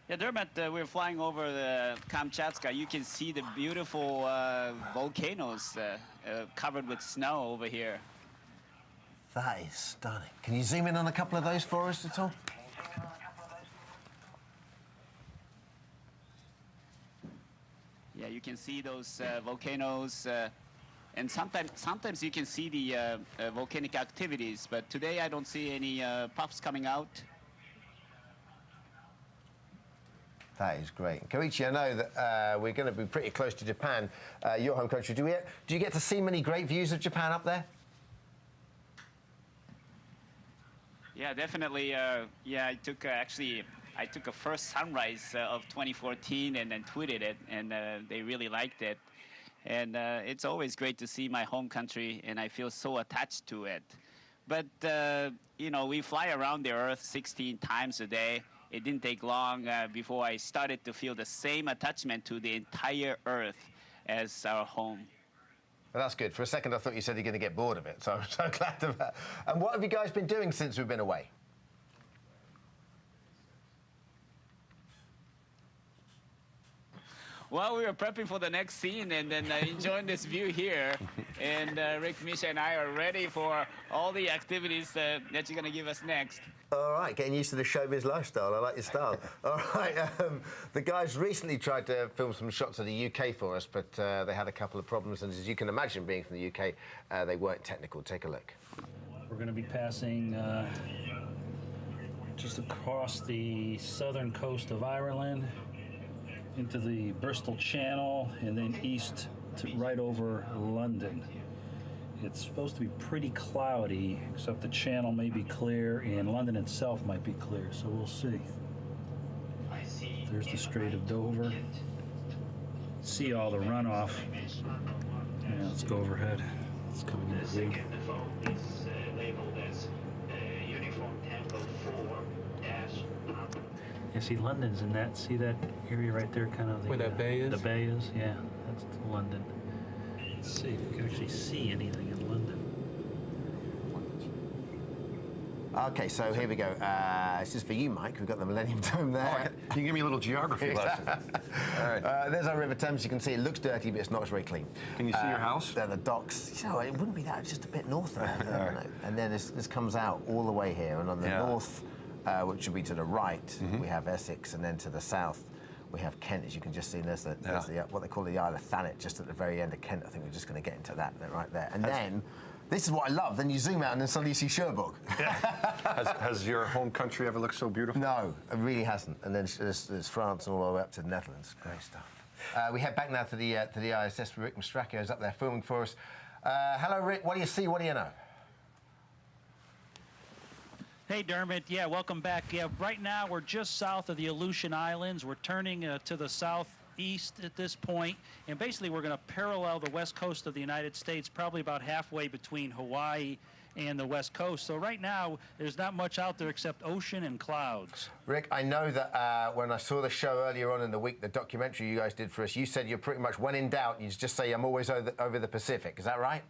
Yeah, Dermot, we're flying over the Kamchatka. You can see the beautiful volcanoes covered with snow over here. That is stunning. Can you zoom in on a couple of those for us at all? Yeah, you can see those volcanoes, and sometimes you can see the volcanic activities, but today I don't see any puffs coming out. That is great. Koichi, I know that we're going to be pretty close to Japan, your home country. Do you get to see many great views of Japan up there? Yeah, definitely. Yeah, I took a first sunrise of 2014 and then tweeted it, and they really liked it. And it's always great to see my home country, and I feel so attached to it. But, you know, we fly around the Earth 16 times a day. It didn't take long before I started to feel the same attachment to the entire Earth as our home. Well, that's good. For a second, I thought you said you're going to get bored of it, so I'm so glad of that. And what have you guys been doing since we've been away? Well, we were prepping for the next scene and then enjoying this view here. And Rick, Misha, and I are ready for all the activities that you're going to give us next. All right, getting used to the showbiz lifestyle. I like your style. All right, the guys recently tried to film some shots of the UK for us, but they had a couple of problems. And as you can imagine, being from the UK, they weren't technical. Take a look. We're going to be passing just across the southern coast of Ireland into the Bristol Channel and then east to right over London. It's supposed to be pretty cloudy, except the channel may be clear and London itself might be clear, so we'll see. There's the Strait of Dover. see all the runoff. Yeah, let's go overhead. It's coming into view. Yeah, see, London's in that. See that area right there, kind of the, where that bay is? The bay is, yeah. That's London. Let's see if we can actually see anything in London. Okay, so here we go. This is for you, Mike. We've got the Millennium Dome there. Can you give me a little geography lesson? All right. There's our River Thames. You can see it looks dirty, but it's not. It's very clean. Can you see your house? There, the docks. You know, it wouldn't be that. It's just a bit north of that. Right. And then this comes out all the way here, and on the north, which would be to the right, we have Essex, and then to the south, we have Kent. As you can just see, there's the what they call the Isle of Thanet, just at the very end of Kent. I think we're just going to get into that right there, and then. This is what I love. Then you zoom out and then suddenly you see Cherbourg. Has your home country ever looked so beautiful? No, it really hasn't. And then there's France and all the way up to the Netherlands. Great stuff. We head back now to the ISS. Rick Mastracchio is up there filming for us. Hello, Rick. What do you see? What do you know? Hey, Dermot. Yeah, welcome back. Yeah, right now we're just south of the Aleutian Islands. We're turning to the southeast at this point, and basically we're going to parallel the west coast of the United States, probably about halfway between Hawaii and the west coast. So right now there's not much out there except ocean and clouds. Rick, I know that when I saw the show earlier on in the week, the documentary you guys did for us, you said you're pretty much, when in doubt, you just say, I'm always over the Pacific. Is that right?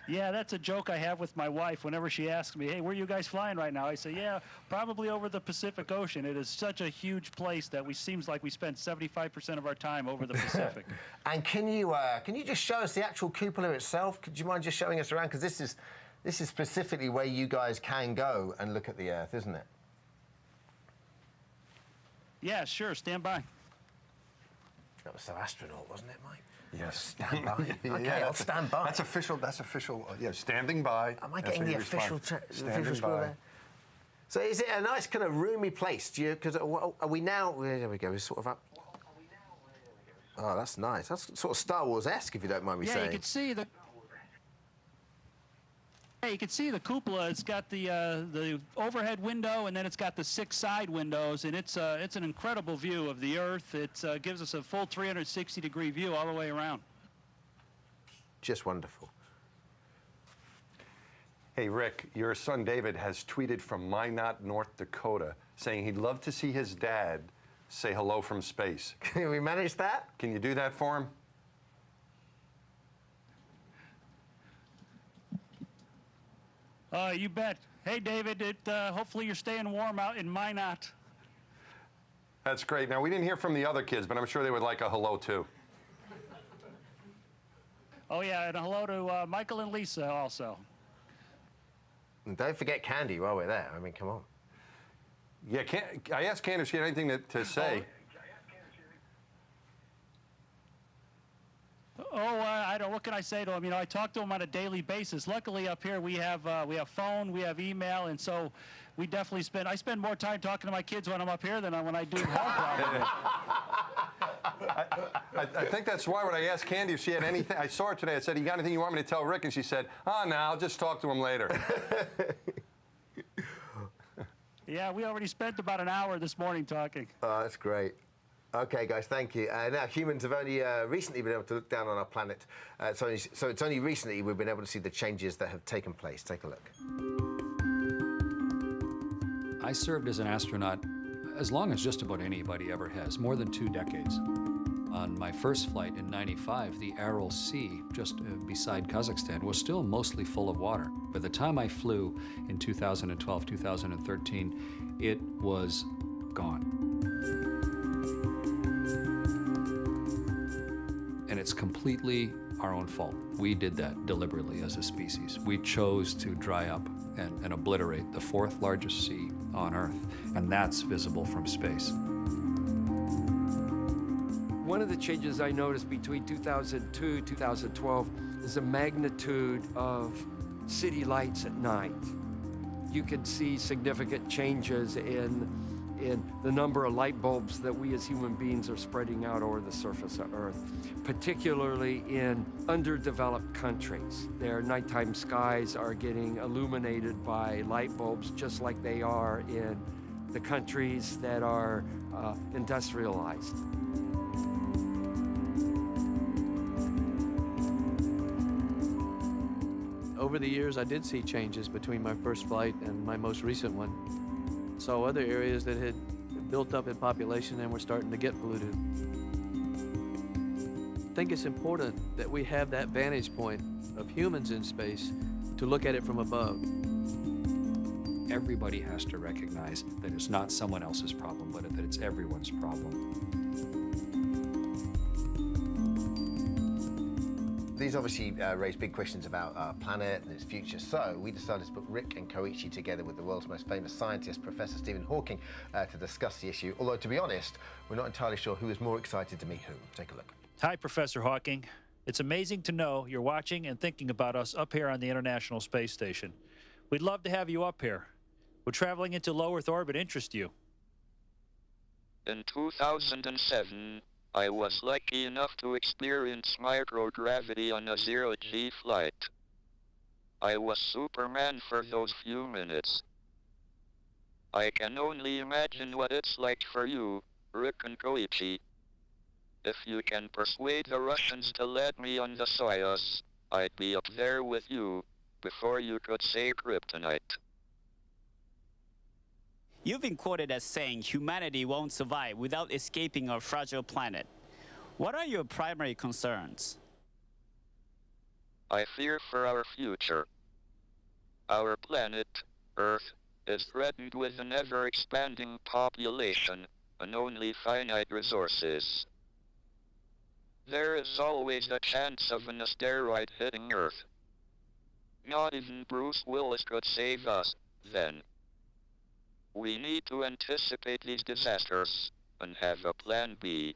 Yeah, that's a joke I have with my wife. Whenever she asks me, hey, where are you guys flying right now? I say, yeah, probably over the Pacific Ocean. It is such a huge place that seems like we spend 75% of our time over the Pacific. And can you just show us the actual cupola itself? Could you mind just showing us around? Because this is specifically where you guys can go and look at the Earth, isn't it? Yeah, sure. Stand by. That was so astronaut, wasn't it, Mike? Yes. Stand by. Okay, I'll stand by. That's official. Yeah, standing by. Am I getting the official spiel there? So is it a nice kind of roomy place? Do you? Because are we now? There we go. We're sort of up. Oh, that's nice. That's sort of Star Wars-esque, if you don't mind me saying. Yeah, you can see the. Hey, you can see the cupola. It's got the overhead window, and then it's got the 6 side windows, and it's an incredible view of the Earth. It gives us a full 360-degree view all the way around. Just wonderful. Hey, Rick, your son David has tweeted from Minot, North Dakota, saying he'd love to see his dad say hello from space. Can we manage that? Can you do that for him? You bet. Hey, David, hopefully you're staying warm out in Minot. That's great. Now, we didn't hear from the other kids, but I'm sure they would like a hello, too. Oh, yeah, and a hello to Michael and Lisa also. And don't forget Candy while we're there. I mean, come on. Yeah, I asked Candy if she had anything to say. I don't. What can I say to him? You know, I talk to him on a daily basis. Luckily, up here we have phone, we have email, and so we definitely I spend more time talking to my kids when I'm up here than when I do home. I think that's why when I asked Candy if she had anything, I saw her today. I said, "You got anything you want me to tell Rick?" And she said, "Oh, no, I'll just talk to him later." Yeah, we already spent about an hour this morning talking. Oh, that's great. Okay, guys, thank you. Now, humans have only recently been able to look down on our planet. So it's only recently we've been able to see the changes that have taken place. Take a look. I served as an astronaut as long as just about anybody ever has, more than 2 decades. On my first flight in '95, the Aral Sea, just beside Kazakhstan, was still mostly full of water. By the time I flew in 2012, 2013, it was gone. And it's completely our own fault. We did that deliberately as a species. We chose to dry up and obliterate the 4th largest sea on Earth, and that's visible from space. One of the changes I noticed between 2002 2012 is the magnitude of city lights at night. You can see significant changes in the number of light bulbs that we as human beings are spreading out over the surface of Earth, particularly in underdeveloped countries. Their nighttime skies are getting illuminated by light bulbs just like they are in the countries that are industrialized. Over the years, I did see changes between my first flight and my most recent one. Saw other areas that had built up in population and were starting to get polluted. I think it's important that we have that vantage point of humans in space to look at it from above. Everybody has to recognize that it's not someone else's problem, but that it's everyone's problem. These obviously raise big questions about our planet and its future, so we decided to put Rick and Koichi together with the world's most famous scientist, Professor Stephen Hawking, to discuss the issue. Although, to be honest, we're not entirely sure who is more excited to meet who. Take a look. Hi, Professor Hawking. It's amazing to know you're watching and thinking about us up here on the International Space Station. We'd love to have you up here. Would traveling into low Earth orbit interest you? In 2007, I was lucky enough to experience microgravity on a zero-G flight. I was Superman for those few minutes. I can only imagine what it's like for you, Rick and Koichi. If you can persuade the Russians to let me on the Soyuz, I'd be up there with you before you could say kryptonite. You've been quoted as saying humanity won't survive without escaping our fragile planet. What are your primary concerns? I fear for our future. Our planet, Earth, is threatened with an ever-expanding population and only finite resources. There is always a chance of an asteroid hitting Earth. Not even Bruce Willis could save us, then. We need to anticipate these disasters and have a plan B.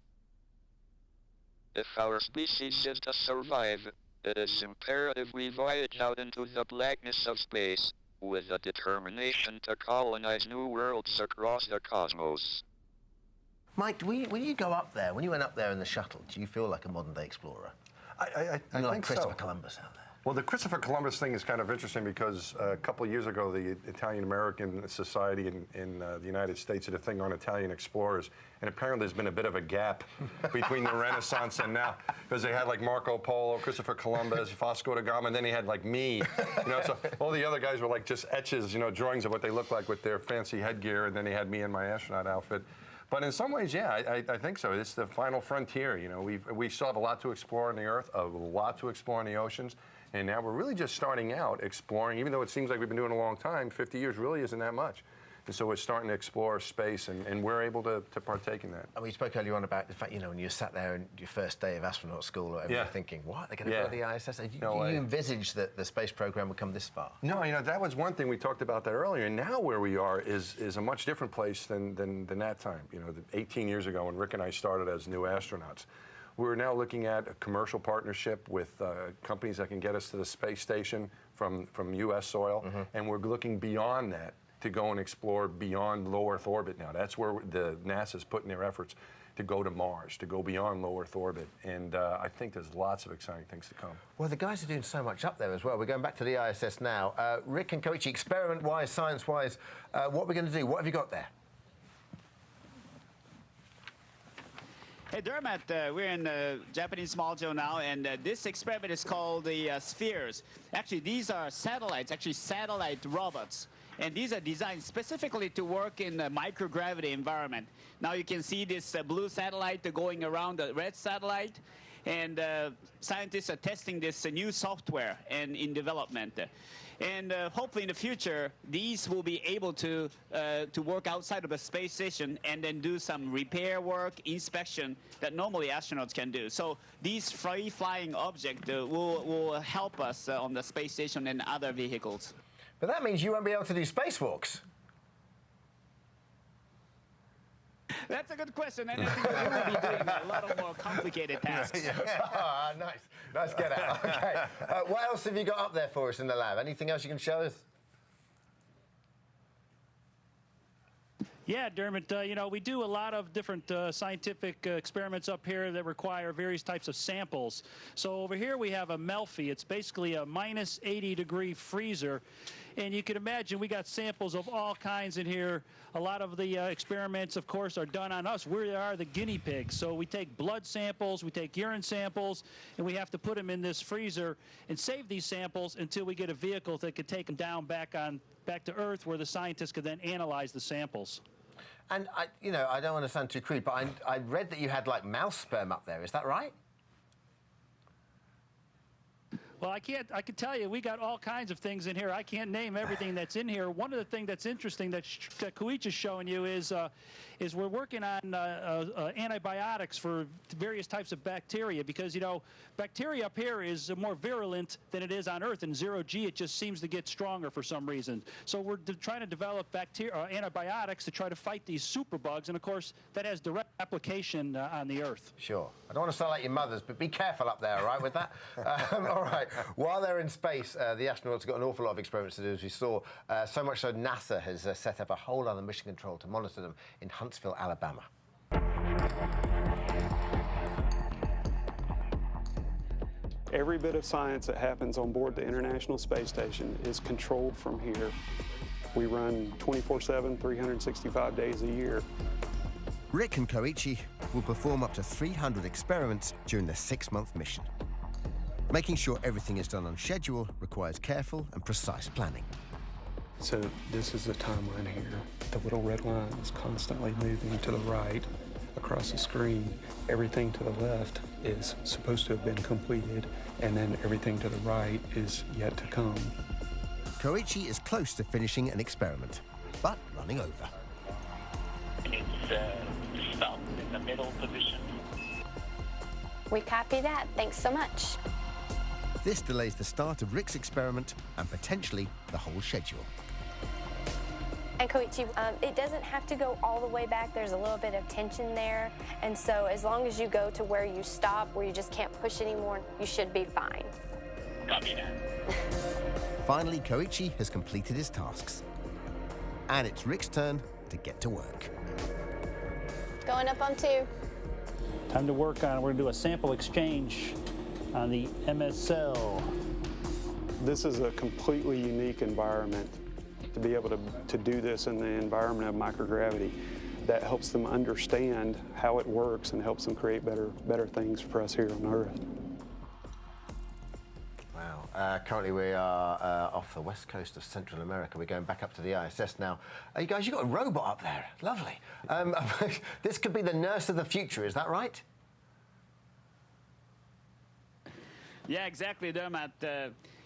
If our species is to survive, it is imperative we voyage out into the blackness of space with a determination to colonize new worlds across the cosmos. Mike, when you go up there, when you went up there in the shuttle, do you feel like a modern-day explorer? I like think Christopher so. Columbus out there. Well, the Christopher Columbus thing is kind of interesting because a couple of years ago, the Italian-American Society in the United States did a thing on Italian explorers, and apparently there's been a bit of a gap between the Renaissance and now, because they had like Marco Polo, Christopher Columbus, Vasco da Gama, and then he had like me, so all the other guys were like just etches, drawings of what they looked like with their fancy headgear, and then he had me in my astronaut outfit. But in some ways, yeah, I think so. It's the final frontier, we still have a lot to explore on the Earth, a lot to explore in the oceans. And now we're really just starting out exploring, even though it seems like we've been doing it a long time, 50 years really isn't that much. And so we're starting to explore space, and we're able to partake in that. And we spoke earlier on about the fact, when you sat there in your first day of astronaut school, or whatever, you're thinking, what, they're going to go to the ISS? Do you envisage that the space program would come this far? No, that was one thing we talked about that earlier. And now where we are is a much different place than that time. 18 years ago when Rick and I started as new astronauts. We're now looking at a commercial partnership with companies that can get us to the space station from U.S. soil, and we're looking beyond that to go and explore beyond low Earth orbit now. That's where the NASA's putting their efforts to go to Mars, to go beyond low Earth orbit, and I think there's lots of exciting things to come. Well, the guys are doing so much up there as well. We're going back to the ISS now. Rick and Koichi, experiment-wise, science-wise, what we're going to do? What have you got there? Hey, Dermot, we're in the Japanese module now, and this experiment is called the spheres. Actually, these are satellites, satellite robots. And these are designed specifically to work in a microgravity environment. Now you can see this blue satellite going around the red satellite. And scientists are testing this new software in development. And hopefully in the future, these will be able to work outside of the space station and then do some repair work, inspection that normally astronauts can do. So these free-flying objects will help us on the space station and other vehicles. But that means you won't be able to do spacewalks. That's a good question, and I think we will be doing a lot of more complicated tasks. Nice get out. Okay. What else have you got up there for us in the lab? Anything else you can show us? Yeah, Dermot, we do a lot of different scientific experiments up here that require various types of samples. So over here we have a Melfi. It's basically a -80-degree freezer. And you can imagine we got samples of all kinds in here. A lot of the experiments, of course, are done on us. We are the guinea pigs. So we take blood samples, we take urine samples, and we have to put them in this freezer and save these samples until we get a vehicle that can take them down back to Earth, where the scientists could then analyze the samples. And I don't want to sound too crude, but I read that you had like mouse sperm up there. Is that right? Well, I can tell you, we got all kinds of things in here. I can't name everything that's in here. One of the things that's interesting that Koichi is showing you is we're working on antibiotics for various types of bacteria, because, bacteria up here is more virulent than it is on Earth. In zero-G, it just seems to get stronger for some reason. So we're trying to develop antibiotics to try to fight these superbugs, and of course, that has direct application on the Earth. Sure. I don't want to sound like your mothers, but be careful up there, all right, with that? All right. While they're in space, the astronauts have got an awful lot of experiments to do, as we saw. So much so, NASA has set up a whole other mission control to monitor them in Huntsville, Alabama. Every bit of science that happens on board the International Space Station is controlled from here. We run 24/7, 365 days a year. Rick and Koichi will perform up to 300 experiments during the 6-month mission. Making sure everything is done on schedule requires careful and precise planning. So this is the timeline here. The little red line is constantly moving to the right across the screen. Everything to the left is supposed to have been completed, and then everything to the right is yet to come. Koichi is close to finishing an experiment, but running over. It's stop in the middle position. We copy that. Thanks so much. This delays the start of Rick's experiment and potentially the whole schedule. And Koichi, it doesn't have to go all the way back. There's a little bit of tension there. And so as long as you go to where you stop, where you just can't push anymore, you should be fine. Copy that. Finally, Koichi has completed his tasks. And it's Rick's turn to get to work. Going up on 2. Time to work on, we're gonna do a sample exchange on the MSL. This is a completely unique environment. To be able to do this in the environment of microgravity, that helps them understand how it works and helps them create better things for us here on Earth. Wow. Currently we are off the west coast of Central America. We're going back up to the ISS now. You guys, you've got a robot up there. Lovely. This could be the nurse of the future, is that right? Yeah, exactly, Dermot.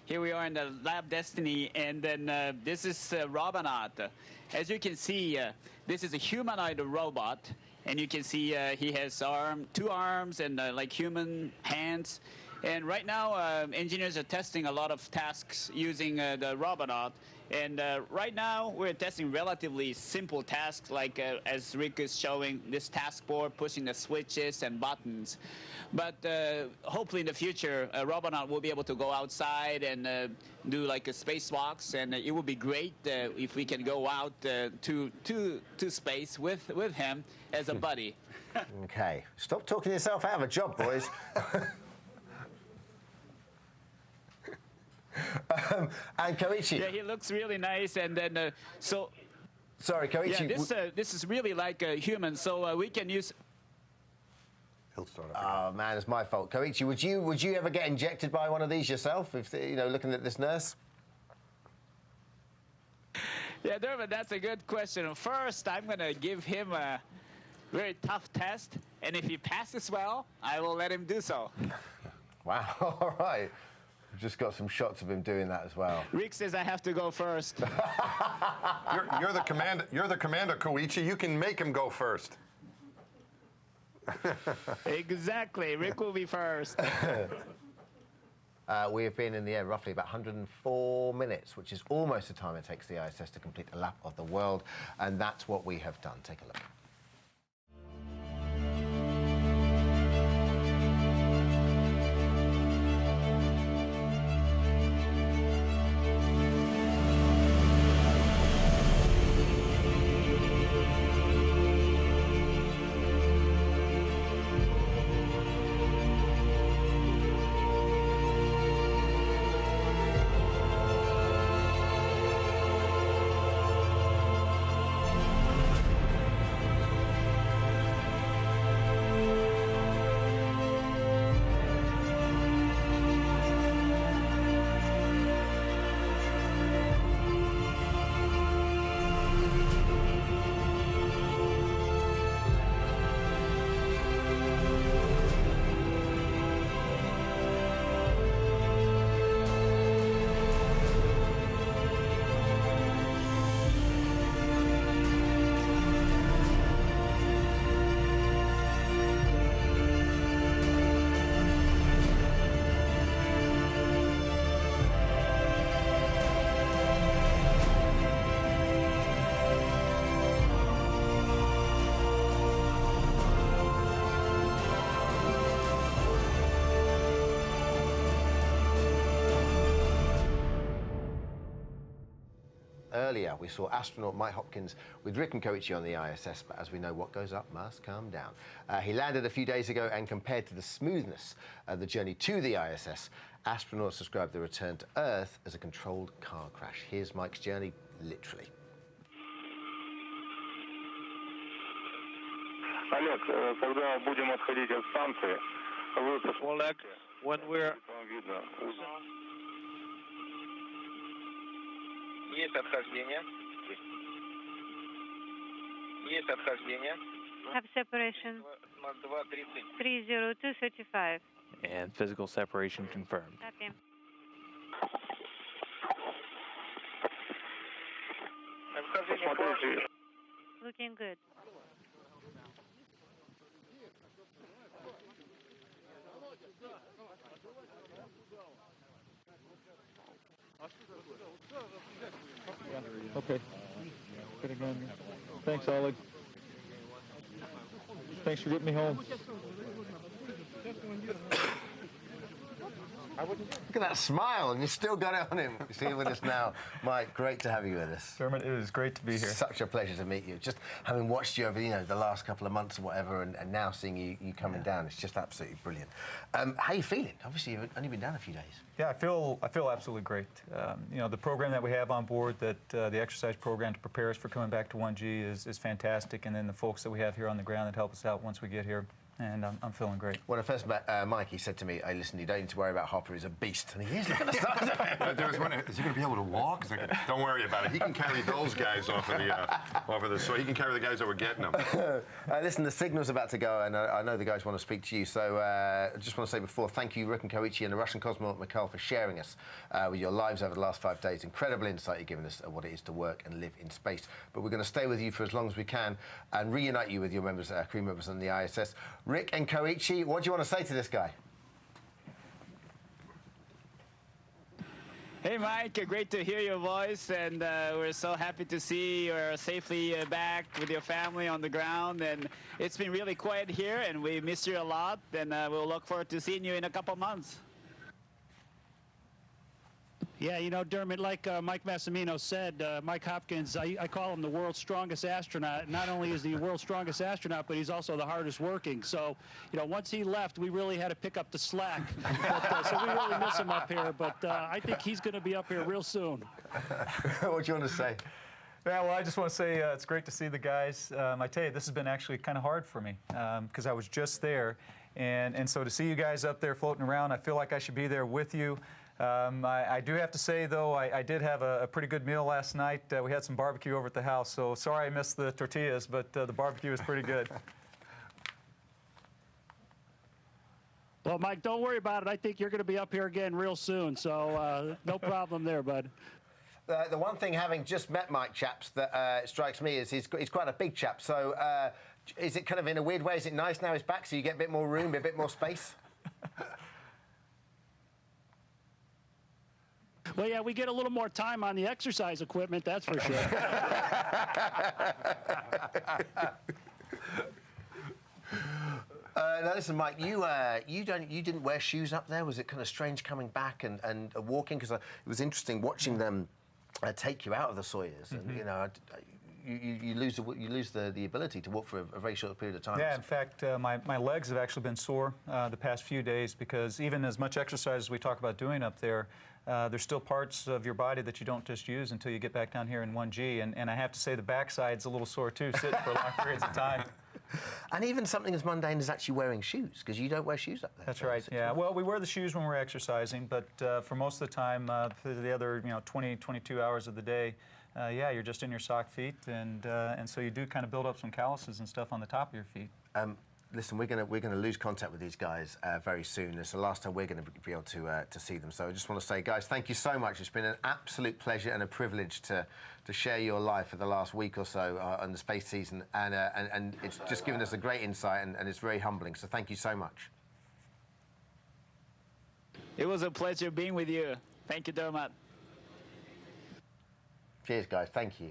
Here we are in the Lab Destiny, and then this is Robonaut. As you can see, this is a humanoid robot, and you can see he has 2 arms and like human hands. And right now, engineers are testing a lot of tasks using the Robonaut. And right now, we're testing relatively simple tasks, like as Rick is showing, this task board, pushing the switches and buttons. But hopefully in the future, a Robonaut will be able to go outside and do like a spacewalks, and it would be great if we can go out to space with him as a buddy. Okay, stop talking yourself out of a job, boys. And Koichi. Yeah, he looks really nice, and then so. Sorry, Koichi. Yeah, this is really like a human, so we can use. He'll start up. Oh man, it's my fault. Koichi, would you ever get injected by one of these yourself? If looking at this nurse. Yeah, Dermot, that's a good question. First, I'm gonna give him a very tough test, and if he passes well, I will let him do so. Wow. All right. Just got some shots of him doing that as well. Rick says I have to go first. You're the commander. You're the commander, Koichi. You can make him go first. Exactly. Rick will be first. We have been in the air roughly about 104 minutes, which is almost the time it takes the ISS to complete a lap of the world, and that's what we have done. Take a look. earlier, we saw astronaut Mike Hopkins with Rick and Koichi on the ISS, but as we know, what goes up must come down. He landed a few days ago, and compared to the smoothness of the journey to the ISS, astronauts described the return to Earth as a controlled car crash. Here's Mike's journey, literally. Олег, когда будем отходить от станции, вы посмотрите. When we're... Видно. Есть отхождение. Есть отхождение. Have separation. 30235. And physical separation confirmed. Copy. Looking good. Okay. Good again. Thanks, Oleg. Thanks for getting me home. Look at that smile, and you still got it on him. He's here with us now. Mike, great to have you with us. Dermot, it is great to be here. Such a pleasure to meet you. Just having watched you over, the last couple of months or whatever, and now seeing you coming down, it's just absolutely brilliant. How are you feeling? Obviously, you've only been down a few days. Yeah, I feel absolutely great. The program that we have on board, the exercise program to prepare us for coming back to 1G is fantastic, and then the folks that we have here on the ground that help us out once we get here. And I'm feeling great. When I first met Mike, he said to me, "Hey, listen, you don't need to worry about Hopper. He's a beast." And he is. Look at the size of him. There was one. Is he going to be able to walk? Don't worry about it. He can carry those guys off of the. So he can carry the guys that were getting them. Listen, the signal's about to go, and I know the guys want to speak to you. So I just want to say before, thank you, Rick and Koichi and the Russian cosmonaut Mikhail, for sharing us with your lives over the last 5 days. Incredible insight you've given us of what it is to work and live in space. But we're going to stay with you for as long as we can and reunite you with your members, crew members on the ISS. Rick and Koichi, what do you want to say to this guy? Hey, Mike, great to hear your voice, and we're so happy to see you're safely back with your family on the ground. And it's been really quiet here, and we miss you a lot, and we'll look forward to seeing you in a couple months. Yeah, Dermot, like Mike Massimino said, Mike Hopkins, I call him the world's strongest astronaut. Not only is he the world's strongest astronaut, but he's also the hardest working. So, once he left, we really had to pick up the slack. So we really miss him up here, but I think he's going to be up here real soon. What do you want to say? Yeah, well, I just want to say it's great to see the guys. I tell you, this has been actually kind of hard for me because I was just there. And so to see you guys up there floating around, I feel like I should be there with you. I do have to say, though, I did have a pretty good meal last night. We had some barbecue over at the house, so sorry I missed the tortillas, but the barbecue was pretty good. Well, Mike, don't worry about it. I think you're going to be up here again real soon, so no problem there, bud. The one thing, having just met Mike, chaps, that strikes me is he's quite a big chap. So is it kind of, in a weird way, is it nice now he's back so you get a bit more room, a bit more space? Well, yeah, we get a little more time on the exercise equipment, that's for sure. Now listen, Mike, you didn't wear shoes up there. Was it kind of strange coming back and walking? Because it was interesting watching them take you out of the Soyuz, and you lose the ability to walk for a very short period of time. Yeah, in fact, my legs have actually been sore the past few days because even as much exercise as we talk about doing up there, there's still parts of your body that you don't just use until you get back down here in 1G. And I have to say the backside's a little sore too, sitting for long periods of time. And even something as mundane as actually wearing shoes, because you don't wear shoes up there. That's right, yeah. Well, we wear the shoes when we're exercising, but for most of the time, for the other 20, 22 hours of the day, yeah, you're just in your sock feet, and so you do kind of build up some calluses and stuff on the top of your feet. Listen, we're going to lose contact with these guys very soon. It's the last time we're going to be able to see them. So I just want to say, guys, thank you so much. It's been an absolute pleasure and a privilege to share your life for the last week or so on the space season, and it's just given us a great insight, and it's very humbling. So thank you so much. It was a pleasure being with you. Thank you, Dermot. Cheers, guys. Thank you.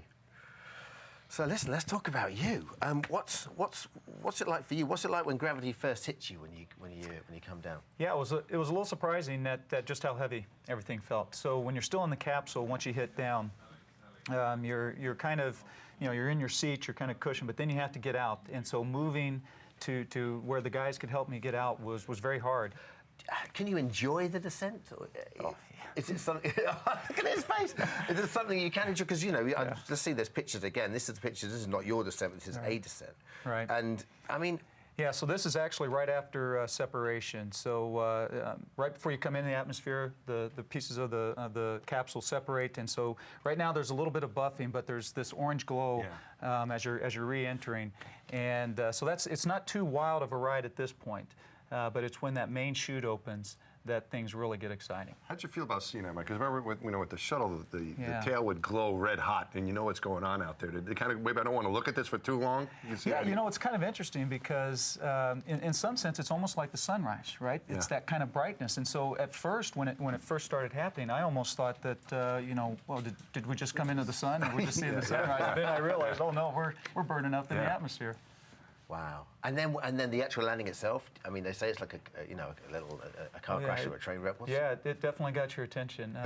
So listen, let's talk about you. What's it like for you? What's it like when gravity first hits you when you come down? Yeah, it was a little surprising that just how heavy everything felt. So when you're still in the capsule, once you hit down, you're kind of, you're in your seat, you're kind of cushioned, but then you have to get out. And so moving to where the guys could help me get out was very hard. Can you enjoy the descent? Is it something? Look at his face. Is it something you can enjoy? Because let's see. There's pictures again. This is the picture. This is not your descent. This is a descent. Right. And I mean. Yeah, so this is actually right after separation. So right before you come into the atmosphere, the pieces of the capsule separate, and so right now there's a little bit of buffing, but there's this orange glow as you're re-entering, and so it's not too wild of a ride at this point, but it's when that main chute opens that things really get exciting. How'd you feel about seeing that, Mike? Because remember, with the shuttle, the tail would glow red hot, and you know what's going on out there. Did they kind of, maybe I don't want to look at this for too long? It's kind of interesting because in some sense, it's almost like the sunrise, right? It's that kind of brightness. And so at first, when it first started happening, I almost thought that, well, did we just come into the sun and we're just seeing the sunrise? And then I realized, oh no, we're burning up in the atmosphere. Wow. And then the actual landing itself, I mean, they say it's like a car crash or a train wreck. It definitely got your attention.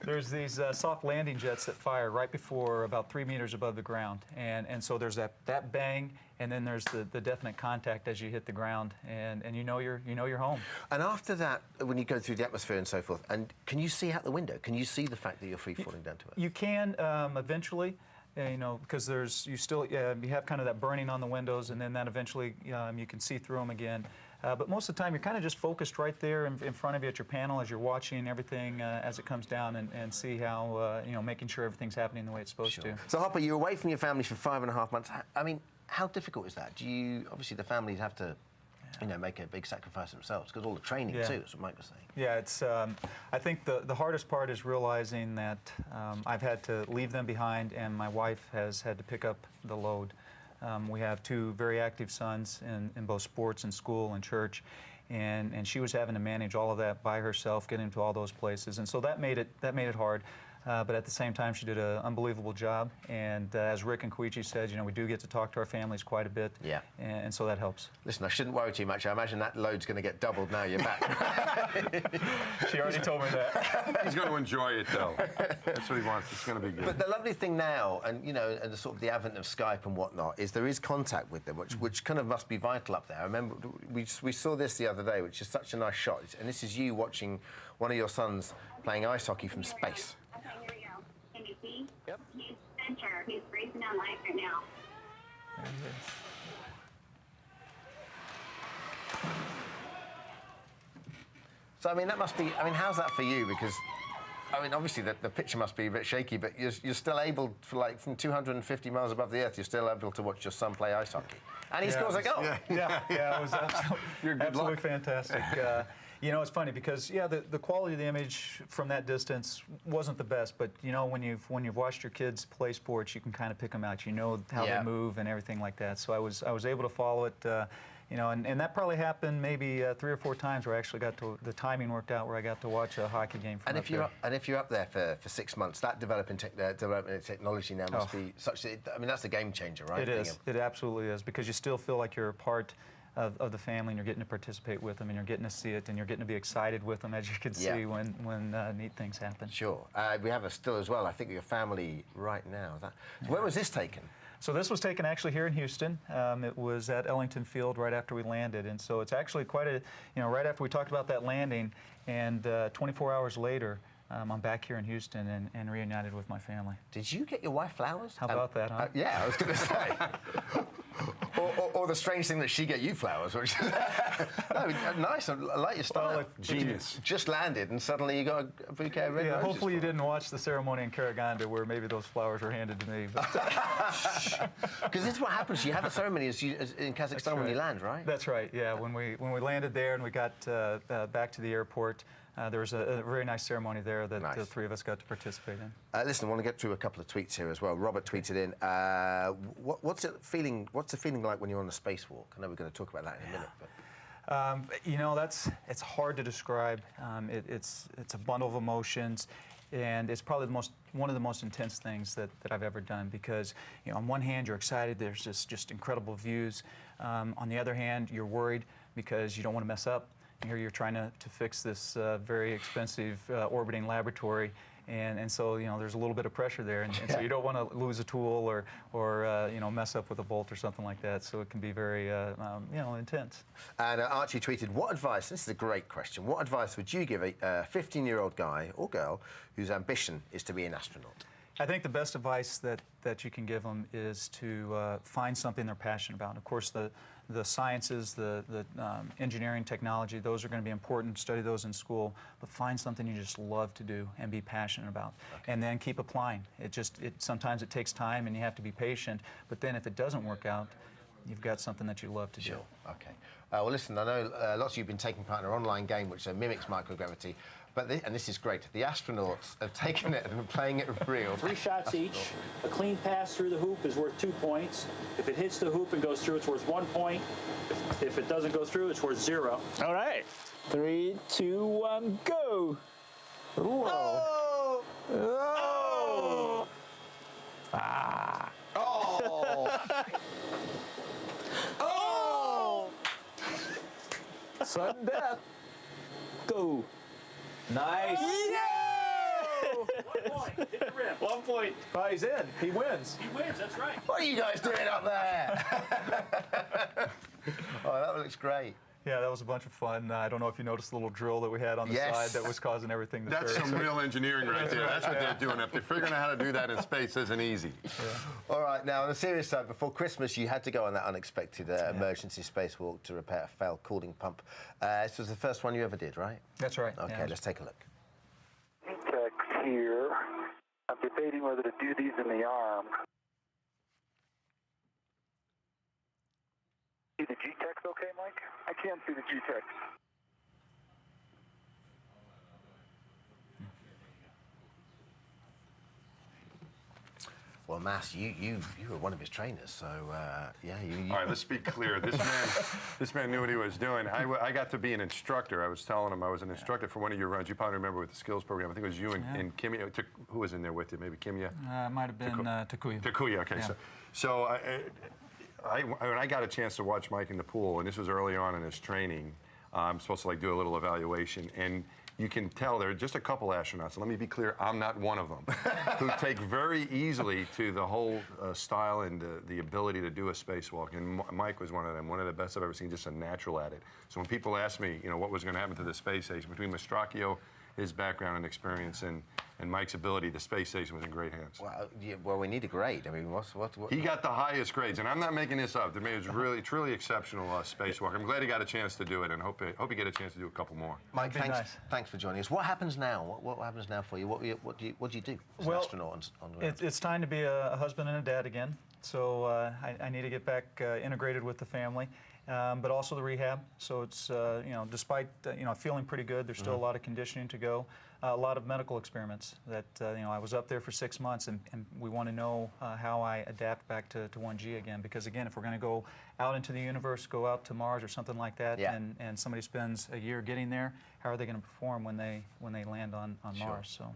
There's these soft landing jets that fire right before about 3 meters above the ground. And so there's that bang, and then there's the definite contact as you hit the ground, and you know you're home. And after that, when you go through the atmosphere and so forth, and can you see out the window? Can you see the fact that you're free falling down to it? You can eventually. Because you have kind of that burning on the windows, and then that eventually you can see through them again. But most of the time, you're kind of just focused right there in front of you at your panel as you're watching everything as it comes down and see how, making sure everything's happening the way it's supposed to. So, Hopper, you're away from your family for 5.5 months. I mean, how difficult is that? Obviously, the families have to make a big sacrifice themselves, because all the training too, as Mike was saying. Yeah, it's. I think the hardest part is realizing that I've had to leave them behind, and my wife has had to pick up the load. We have 2 very active sons in both sports and school and church, and she was having to manage all of that by herself, getting to all those places, and so that made it hard. But at the same time, she did an unbelievable job. And as Rick and Koichi said, we do get to talk to our families quite a bit. Yeah. And so that helps. Listen, I shouldn't worry too much. I imagine that load's going to get doubled now you're back. She already told me that. He's going to enjoy it, though. That's what he wants. It's going to be good. But the lovely thing now, and and the sort of the advent of Skype and whatnot, is there is contact with them, which kind of must be vital up there. I remember we saw this the other day, which is such a nice shot. And this is you watching one of your sons playing ice hockey from space. Yep. He's center. He's racing on life right now. There he is. So, I mean, that must be... I mean, how's that for you? Because, I mean, obviously the picture must be a bit shaky, but you're still able, from 250 miles above the Earth, you're still able to watch your son play ice hockey. And he scores a goal. Yeah, it was absolutely fantastic. It's funny because, the quality of the image from that distance wasn't the best, but, when you've watched your kids play sports, you can kind of pick them out. You know how they move and everything like that. So I was able to follow it, and that probably happened maybe 3 or 4 times where I actually got to, the timing worked out where I got to watch a hockey game from and if you're up there for 6 months, that development in technology now must be such that, I mean, that's a game changer, right? It is. It absolutely is, because you still feel like you're a part of the family, and you're getting to participate with them, and you're getting to see it, and you're getting to be excited with them, as you can see when neat things happen. Sure. We have a still as well, I think, your family right now. Where was this taken? So this was taken actually here in Houston. It was at Ellington Field right after we landed, and so it's actually quite a, right after we talked about that landing, and 24 hours later, I'm back here in Houston and reunited with my family. Did you get your wife flowers? How about that, huh? Yeah, I was going to say. or the strange thing that she get you flowers, which no, nice. I like your style. Genius. Just landed and suddenly you got a bouquet of red roses. Hopefully you didn't watch the ceremony in Karaganda where maybe those flowers were handed to me. Because this is what happens. You have a ceremony in Kazakhstan when you land, right? That's right. Yeah, when we landed there and we got back to the airport. There was a very nice ceremony there that the 3 of us got to participate in. Listen, I want to get through a couple of tweets here as well. Robert tweeted in, what's the feeling like when you're on a spacewalk? I know we're going to talk about that in a minute. But. It's hard to describe. It's a bundle of emotions, and it's probably one of the most intense things that I've ever done, because on one hand you're excited, there's just incredible views. On the other hand, you're worried because you don't want to mess up. Here you're trying to fix this very expensive orbiting laboratory, And so, there's a little bit of pressure there, and so you don't want to lose a tool or mess up with a bolt or something like that. So it can be very, intense. And Archie tweeted, what advice, this is a great question, what advice would you give a 15-year-old guy or girl whose ambition is to be an astronaut? I think the best advice that you can give them is to find something they're passionate about. Of course, the sciences, the engineering, technology, those are going to be important. Study those in school, but find something you just love to do and be passionate about, and then keep applying. Sometimes it takes time and you have to be patient, but then if it doesn't work out, you've got something that you love to do. Okay. Well, listen, I know lots of you have been taking part in an online game which mimics microgravity, but and this is great, the astronauts have taken it and are playing it real. 3 shots each. A clean pass through the hoop is worth 2 points. If it hits the hoop and goes through, it's worth 1 point. If it doesn't go through, it's worth 0. All right. 3, 2, 1, go. Oh! Oh! Ah. Oh! Oh! Sudden death. Go. Nice. Yeah! 1 point. Hit the rim. 1 point. Oh, he's in. He wins. He wins, that's right. What are you guys doing up there? Oh, that looks great. Yeah, that was a bunch of fun. I don't know if you noticed the little drill that we had on the side that was causing everything to That's turn. some real engineering right there. That's what they're doing up there. Figuring out how to do that in space isn't easy. All right, now on the serious side, before Christmas you had to go on that unexpected emergency spacewalk to repair a failed cooling pump. This was the first one you ever did, right? That's right. Okay, let's take a look. Text here. I'm debating whether to do these in the arm. See the G-text okay, Mike? I can't see the G-text. Well, Mass, you were one of his trainers, so yeah. All right, let's be clear. This man knew what he was doing. I got to be an instructor. I was telling him I was an instructor for one of your runs. You probably remember with the skills program. I think it was you and Kimia. Who was in there with you? Maybe Kimia? It might have been Takuya. Takuya. Okay. Yeah. So when I got a chance to watch Mike in the pool, and this was early on in his training, I'm supposed to do a little evaluation, and you can tell there are just a couple astronauts, and let me be clear, I'm not one of them, who take very easily to the whole style and the ability to do a spacewalk. And Mike was one of them, one of the best I've ever seen, just a natural at it. So when people ask me, what was going to happen to the space station, between Mastracchio, his background and experience, and Mike's ability, the space station was in great hands. Well, we need a grade. I mean, what? He got the highest grades, and I'm not making this up. It was really, truly exceptional spacewalk. I'm glad he got a chance to do it, and hope he get a chance to do a couple more. Mike, thanks for joining us. What happens now? What happens now for you? What do you do as an astronaut? It's time to be a husband and a dad again. So I need to get back integrated with the family. But also the rehab. So it's, despite, feeling pretty good, there's still a lot of conditioning to go, a lot of medical experiments that, I was up there for 6 months, and we want to know how I adapt back to 1G again. Because again, if we're going to go out into the universe, go out to Mars or something like that, and somebody spends a year getting there, how are they going to perform when they land on Mars? So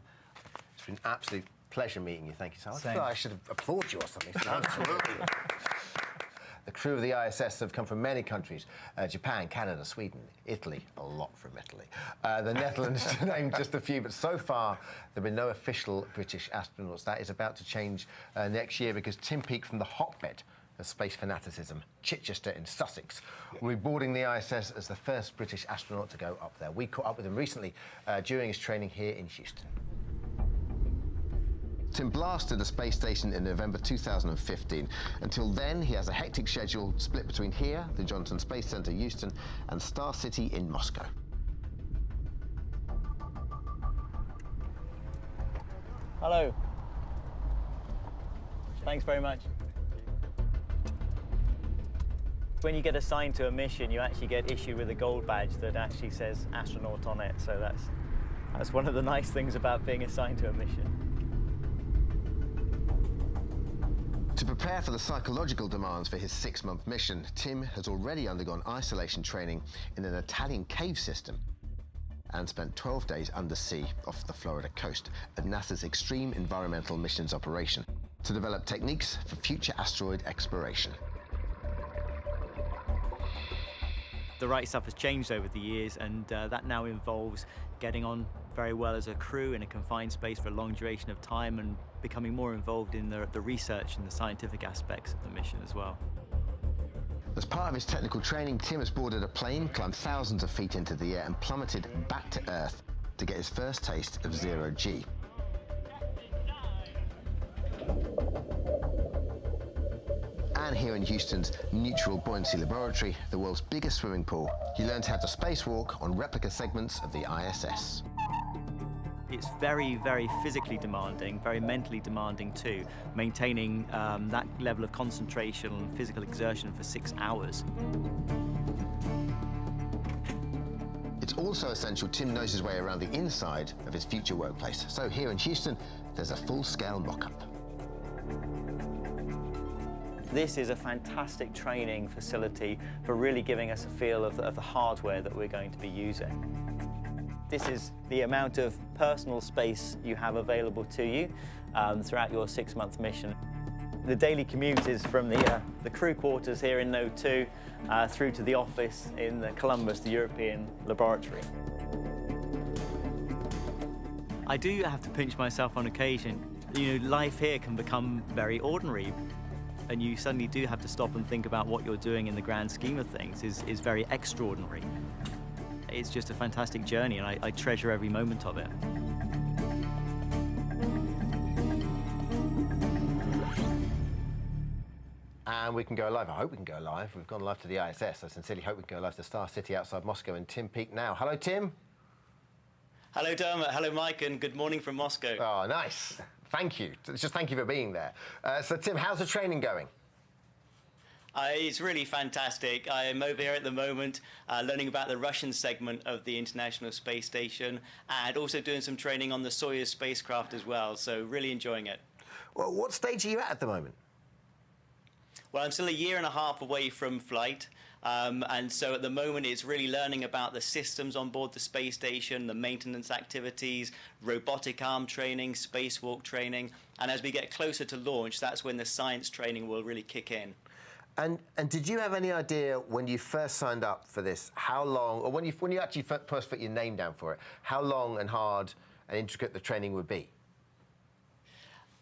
it's been an absolute pleasure meeting you. Thank you so much. Same. I thought I should applaud you or something. Absolutely. The crew of the ISS have come from many countries, Japan, Canada, Sweden, Italy, a lot from Italy. The Netherlands, to name just a few, but so far there have been no official British astronauts. That is about to change next year because Tim Peake from the hotbed of space fanaticism, Chichester in Sussex, will be boarding the ISS as the first British astronaut to go up there. We caught up with him recently during his training here in Houston. Tim blasted the space station in November 2015. Until then, he has a hectic schedule split between here, the Johnson Space Center, Houston, and Star City in Moscow. Hello. Thanks very much. When you get assigned to a mission, you actually get issued with a gold badge that actually says astronaut on it. So that's one of the nice things about being assigned to a mission. To prepare for the psychological demands for his 6-month mission, Tim has already undergone isolation training in an Italian cave system and spent 12 days undersea off the Florida coast at NASA's Extreme Environmental Missions Operation to develop techniques for future asteroid exploration. The right stuff has changed over the years, and that now involves getting on very well as a crew in a confined space for a long duration of time and becoming more involved in the research and the scientific aspects of the mission as well. As part of his technical training, Tim has boarded a plane, climbed thousands of feet into the air and plummeted back to Earth to get his first taste of zero-G. And here in Houston's Neutral Buoyancy Laboratory, the world's biggest swimming pool, he learned how to spacewalk on replica segments of the ISS. It's very, very physically demanding, very mentally demanding too, maintaining that level of concentration and physical exertion for 6 hours. It's also essential Tim knows his way around the inside of his future workplace. So here in Houston, there's a full-scale mock-up. This is a fantastic training facility for really giving us a feel of the hardware that we're going to be using. This is the amount of personal space you have available to you throughout your 6-month mission. The daily commute is from the crew quarters here in Node 2 through to the office in the Columbus, the European laboratory. I do have to pinch myself on occasion. You know, life here can become very ordinary, and you suddenly do have to stop and think about what you're doing in the grand scheme of things is very extraordinary. It's just a fantastic journey, and I treasure every moment of it. And we can go live. I hope we can go live. We've gone live to the ISS. I sincerely hope we can go live to Star City outside Moscow in Tim Peake now. Hello, Tim. Hello, Dermot. Hello, Mike, and good morning from Moscow. Oh, nice. Thank you. Just thank you for being there. So, Tim, how's the training going? It's really fantastic. I'm over here at the moment learning about the Russian segment of the International Space Station and also doing some training on the Soyuz spacecraft as well, so really enjoying it. Well, what stage are you at the moment? Well, I'm still a year and a half away from flight, and so at the moment it's really learning about the systems on board the space station, the maintenance activities, robotic arm training, spacewalk training, and as we get closer to launch, that's when the science training will really kick in. And did you have any idea when you first signed up for this, how long, or when you actually first put your name down for it, how long and hard and intricate the training would be?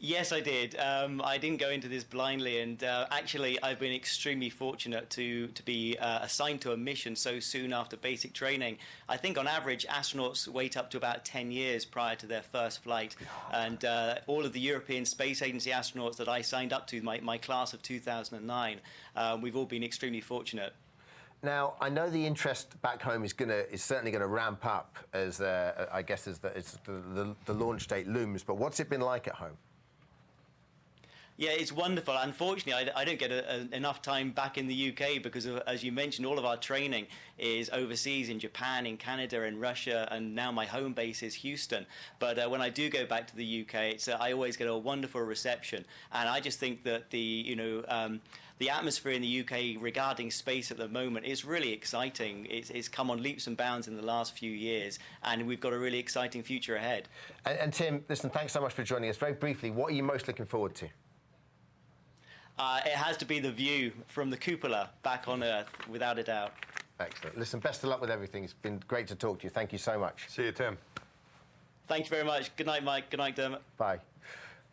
Yes, I did. I didn't go into this blindly, and actually I've been extremely fortunate to be assigned to a mission so soon after basic training. I think on average astronauts wait up to about 10 years prior to their first flight, and all of the European Space Agency astronauts that I signed up to, my class of 2009, we've all been extremely fortunate. Now, I know the interest back home is certainly going to ramp up as I guess as the launch date looms, but what's it been like at home? Yeah, it's wonderful. Unfortunately, I don't get enough time back in the UK because, as you mentioned, all of our training is overseas in Japan, in Canada, in Russia, and now my home base is Houston. But when I do go back to the UK, I always get a wonderful reception. And I just think that the atmosphere in the UK regarding space at the moment is really exciting. It's come on leaps and bounds in the last few years, and we've got a really exciting future ahead. And Tim, listen, thanks so much for joining us. Very briefly, what are you most looking forward to? It has to be the view from the cupola back on Earth, without a doubt. Excellent. Listen, best of luck with everything. It's been great to talk to you. Thank you so much. See you, Tim. Thank you very much. Good night, Mike. Good night, Dermot. Bye.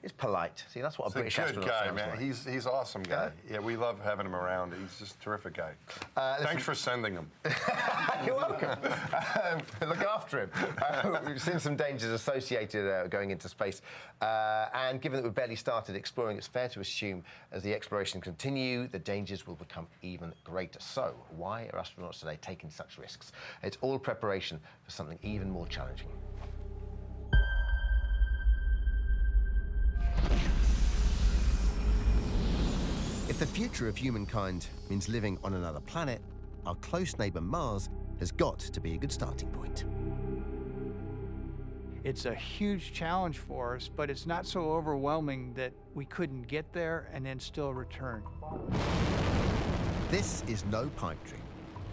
He's polite. See, that's what a British astronaut guy, sounds man. like. He's an awesome guy. Yeah, we love having him around. He's just a terrific guy. Thanks for sending him. You're welcome. Look after him. We've seen some dangers associated going into space. And given that we've barely started exploring, it's fair to assume as the exploration continue, the dangers will become even greater. So why are astronauts today taking such risks? It's all preparation for something even more challenging. If the future of humankind means living on another planet, our close neighbour Mars has got to be a good starting point. It's a huge challenge for us, but it's not so overwhelming that we couldn't get there and then still return. This is no pipe dream.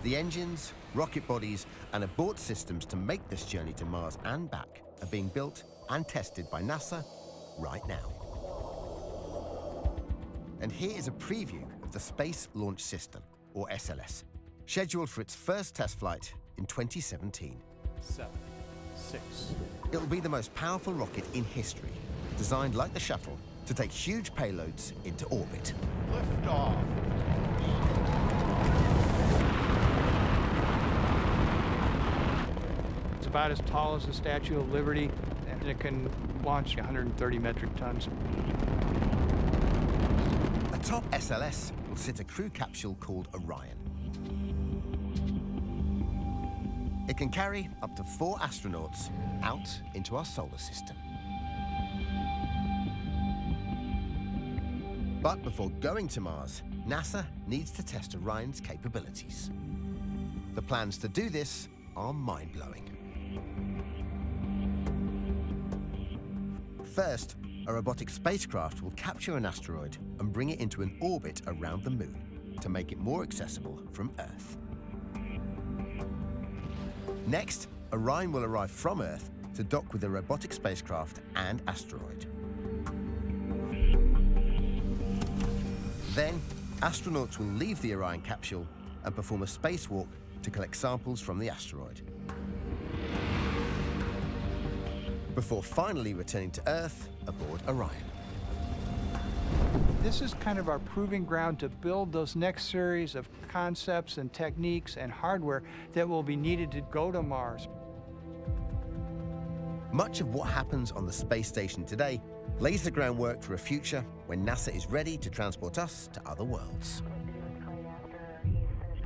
The engines, rocket bodies, and abort systems to make this journey to Mars and back are being built and tested by NASA right now. And here is a preview of the Space Launch System, or SLS, scheduled for its first test flight in 2017. 7, 6. It'll be the most powerful rocket in history, designed like the shuttle to take huge payloads into orbit. Liftoff. It's about as tall as the Statue of Liberty, and it can launch 130 metric tons. Atop SLS will sit a crew capsule called Orion. It can carry up to 4 astronauts out into our solar system. But before going to Mars, NASA needs to test Orion's capabilities. The plans to do this are mind-blowing. First, a robotic spacecraft will capture an asteroid and bring it into an orbit around the Moon to make it more accessible from Earth. Next, Orion will arrive from Earth to dock with the robotic spacecraft and asteroid. Then, astronauts will leave the Orion capsule and perform a spacewalk to collect samples from the asteroid, before finally returning to Earth aboard Orion. This is kind of our proving ground to build those next series of concepts and techniques and hardware that will be needed to go to Mars. Much of what happens on the space station today lays the groundwork for a future when NASA is ready to transport us to other worlds.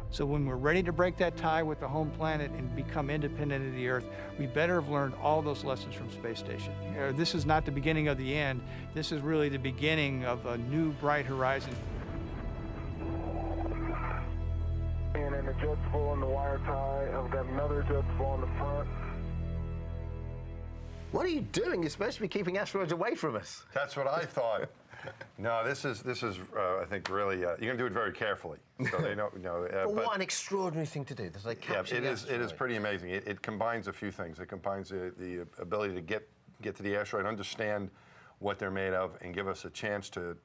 So when we're ready to break that tie with the home planet and become independent of the Earth, we better have learned all those lessons from space station. This is not the beginning of the end. This is really the beginning of a new bright horizon. And then the jet's full on the wire tie. I've got another jet full on the front. What are you doing? You're supposed to be keeping asteroids away from us. That's what I thought. No, this is I think really you're going to do it very carefully, so they know. But what an extraordinary thing to do! They capture it the is. It is pretty amazing. It combines a few things. It combines the ability to get to the asteroid, understand what they're made of, and give us a chance to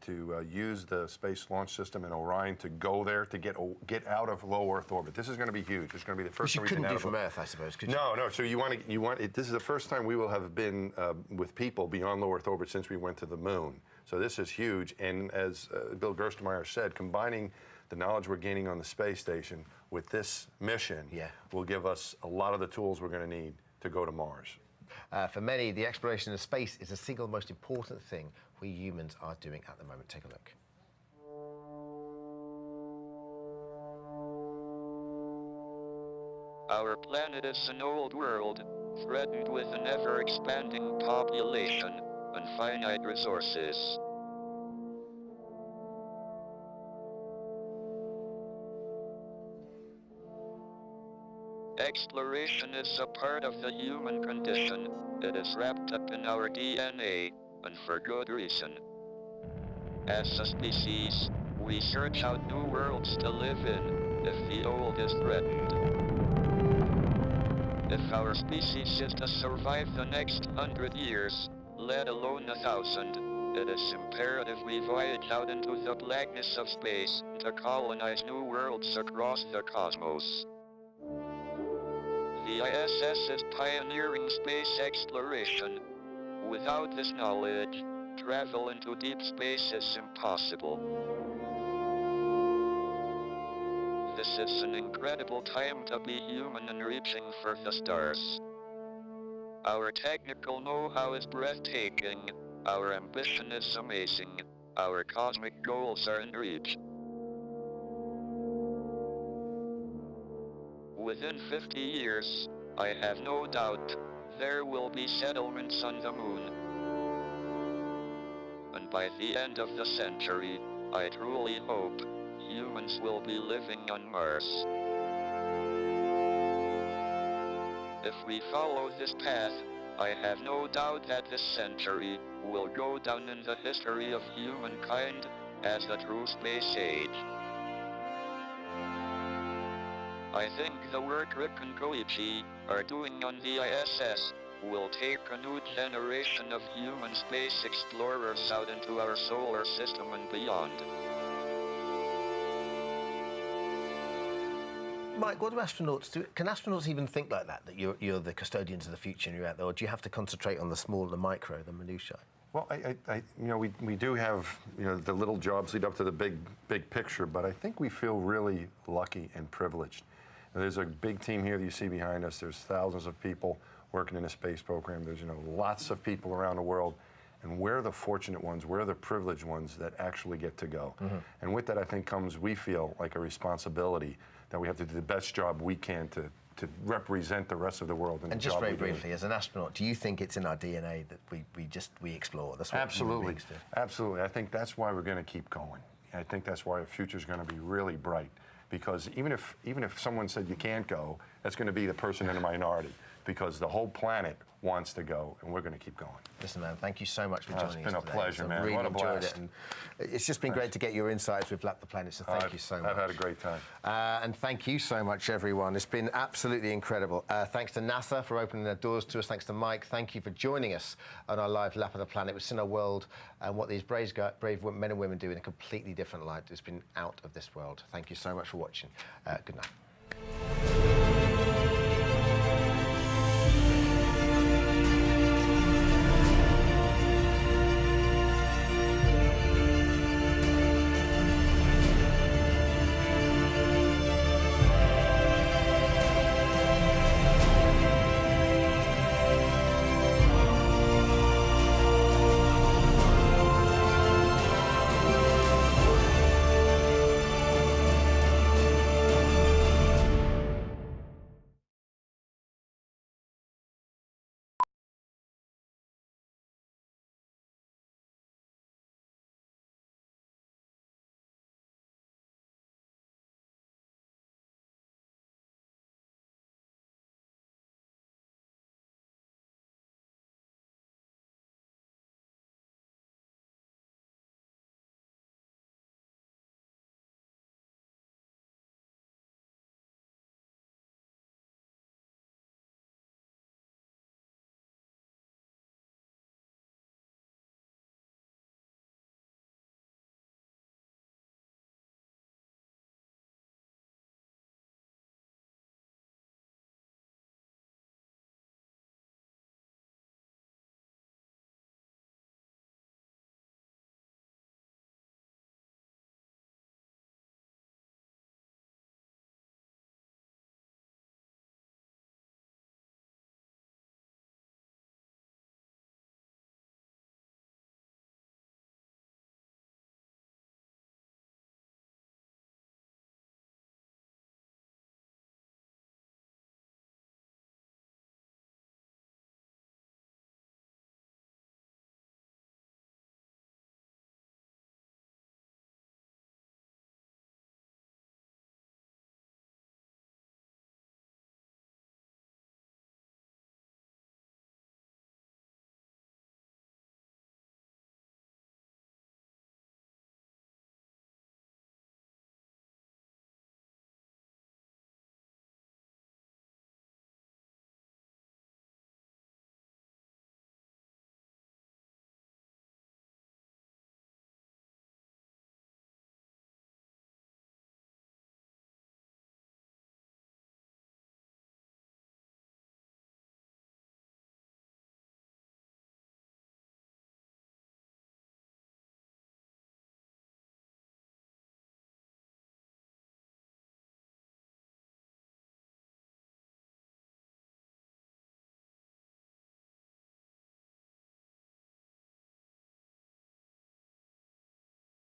use the Space Launch System and Orion to go there to get out of low Earth orbit. This is going to be huge. It's going to be the first time we've been out of from Earth, I suppose. Could you? No. So you want it. This is the first time we will have been with people beyond low Earth orbit since we went to the Moon. So this is huge. And as Bill Gerstenmaier said, combining the knowledge we're gaining on the space station with this mission will give us a lot of the tools we're going to need to go to Mars. For many, the exploration of space is the single most important thing we humans are doing at the moment. Take a look. Our planet is an old world, threatened with an ever-expanding population and finite resources. Exploration is a part of the human condition. It is wrapped up in our DNA, and for good reason. As a species, we search out new worlds to live in, if the old is threatened. If our species is to survive the next 100 years, let alone 1,000, it is imperative we voyage out into the blackness of space to colonize new worlds across the cosmos. The ISS is pioneering space exploration. Without this knowledge, travel into deep space is impossible. This is an incredible time to be human and reaching for the stars. Our technical know-how is breathtaking, our ambition is amazing, our cosmic goals are in reach. Within 50 years, I have no doubt, there will be settlements on the Moon. And by the end of the century, I truly hope, humans will be living on Mars. If we follow this path, I have no doubt that this century will go down in the history of humankind as a true space age. I think the work Rick and Koichi are doing on the ISS will take a new generation of human space explorers out into our solar system and beyond. Mike, what do astronauts do? Can astronauts even think like that, that you're the custodians of the future and you're out there, or do you have to concentrate on the small, the micro, the minutiae? Well, we do have, the little jobs lead up to the big picture, but I think we feel really lucky and privileged. There's a big team here that you see behind us. There's thousands of people working in the space program. There's, lots of people around the world. And we're the fortunate ones, we're the privileged ones that actually get to go. And with that, I think comes, we feel like a responsibility that we have to do the best job we can to represent the rest of the world. And just very briefly, as an astronaut, do you think it's in our DNA that we explore? That's what human beings do. Absolutely. I think that's why we're going to keep going. I think that's why our future is going to be really bright. Because even if someone said you can't go, that's going to be the person in the minority. Because the whole planet wants to go, and we're going to keep going. Listen, man, thank you so much for joining us. It's been a pleasure, man. Really What a enjoyed blast. it, and it's just been great to get your insights with Lap the Planet, so thank you so much. I've had a great time. And thank you so much, everyone. It's been absolutely incredible. Thanks to NASA for opening their doors to us. Thanks to Mike. Thank you for joining us on our live Lap of the Planet. We've seen our world and what these brave men and women do in a completely different light. It's been out of this world. Thank you so much for watching. Good night.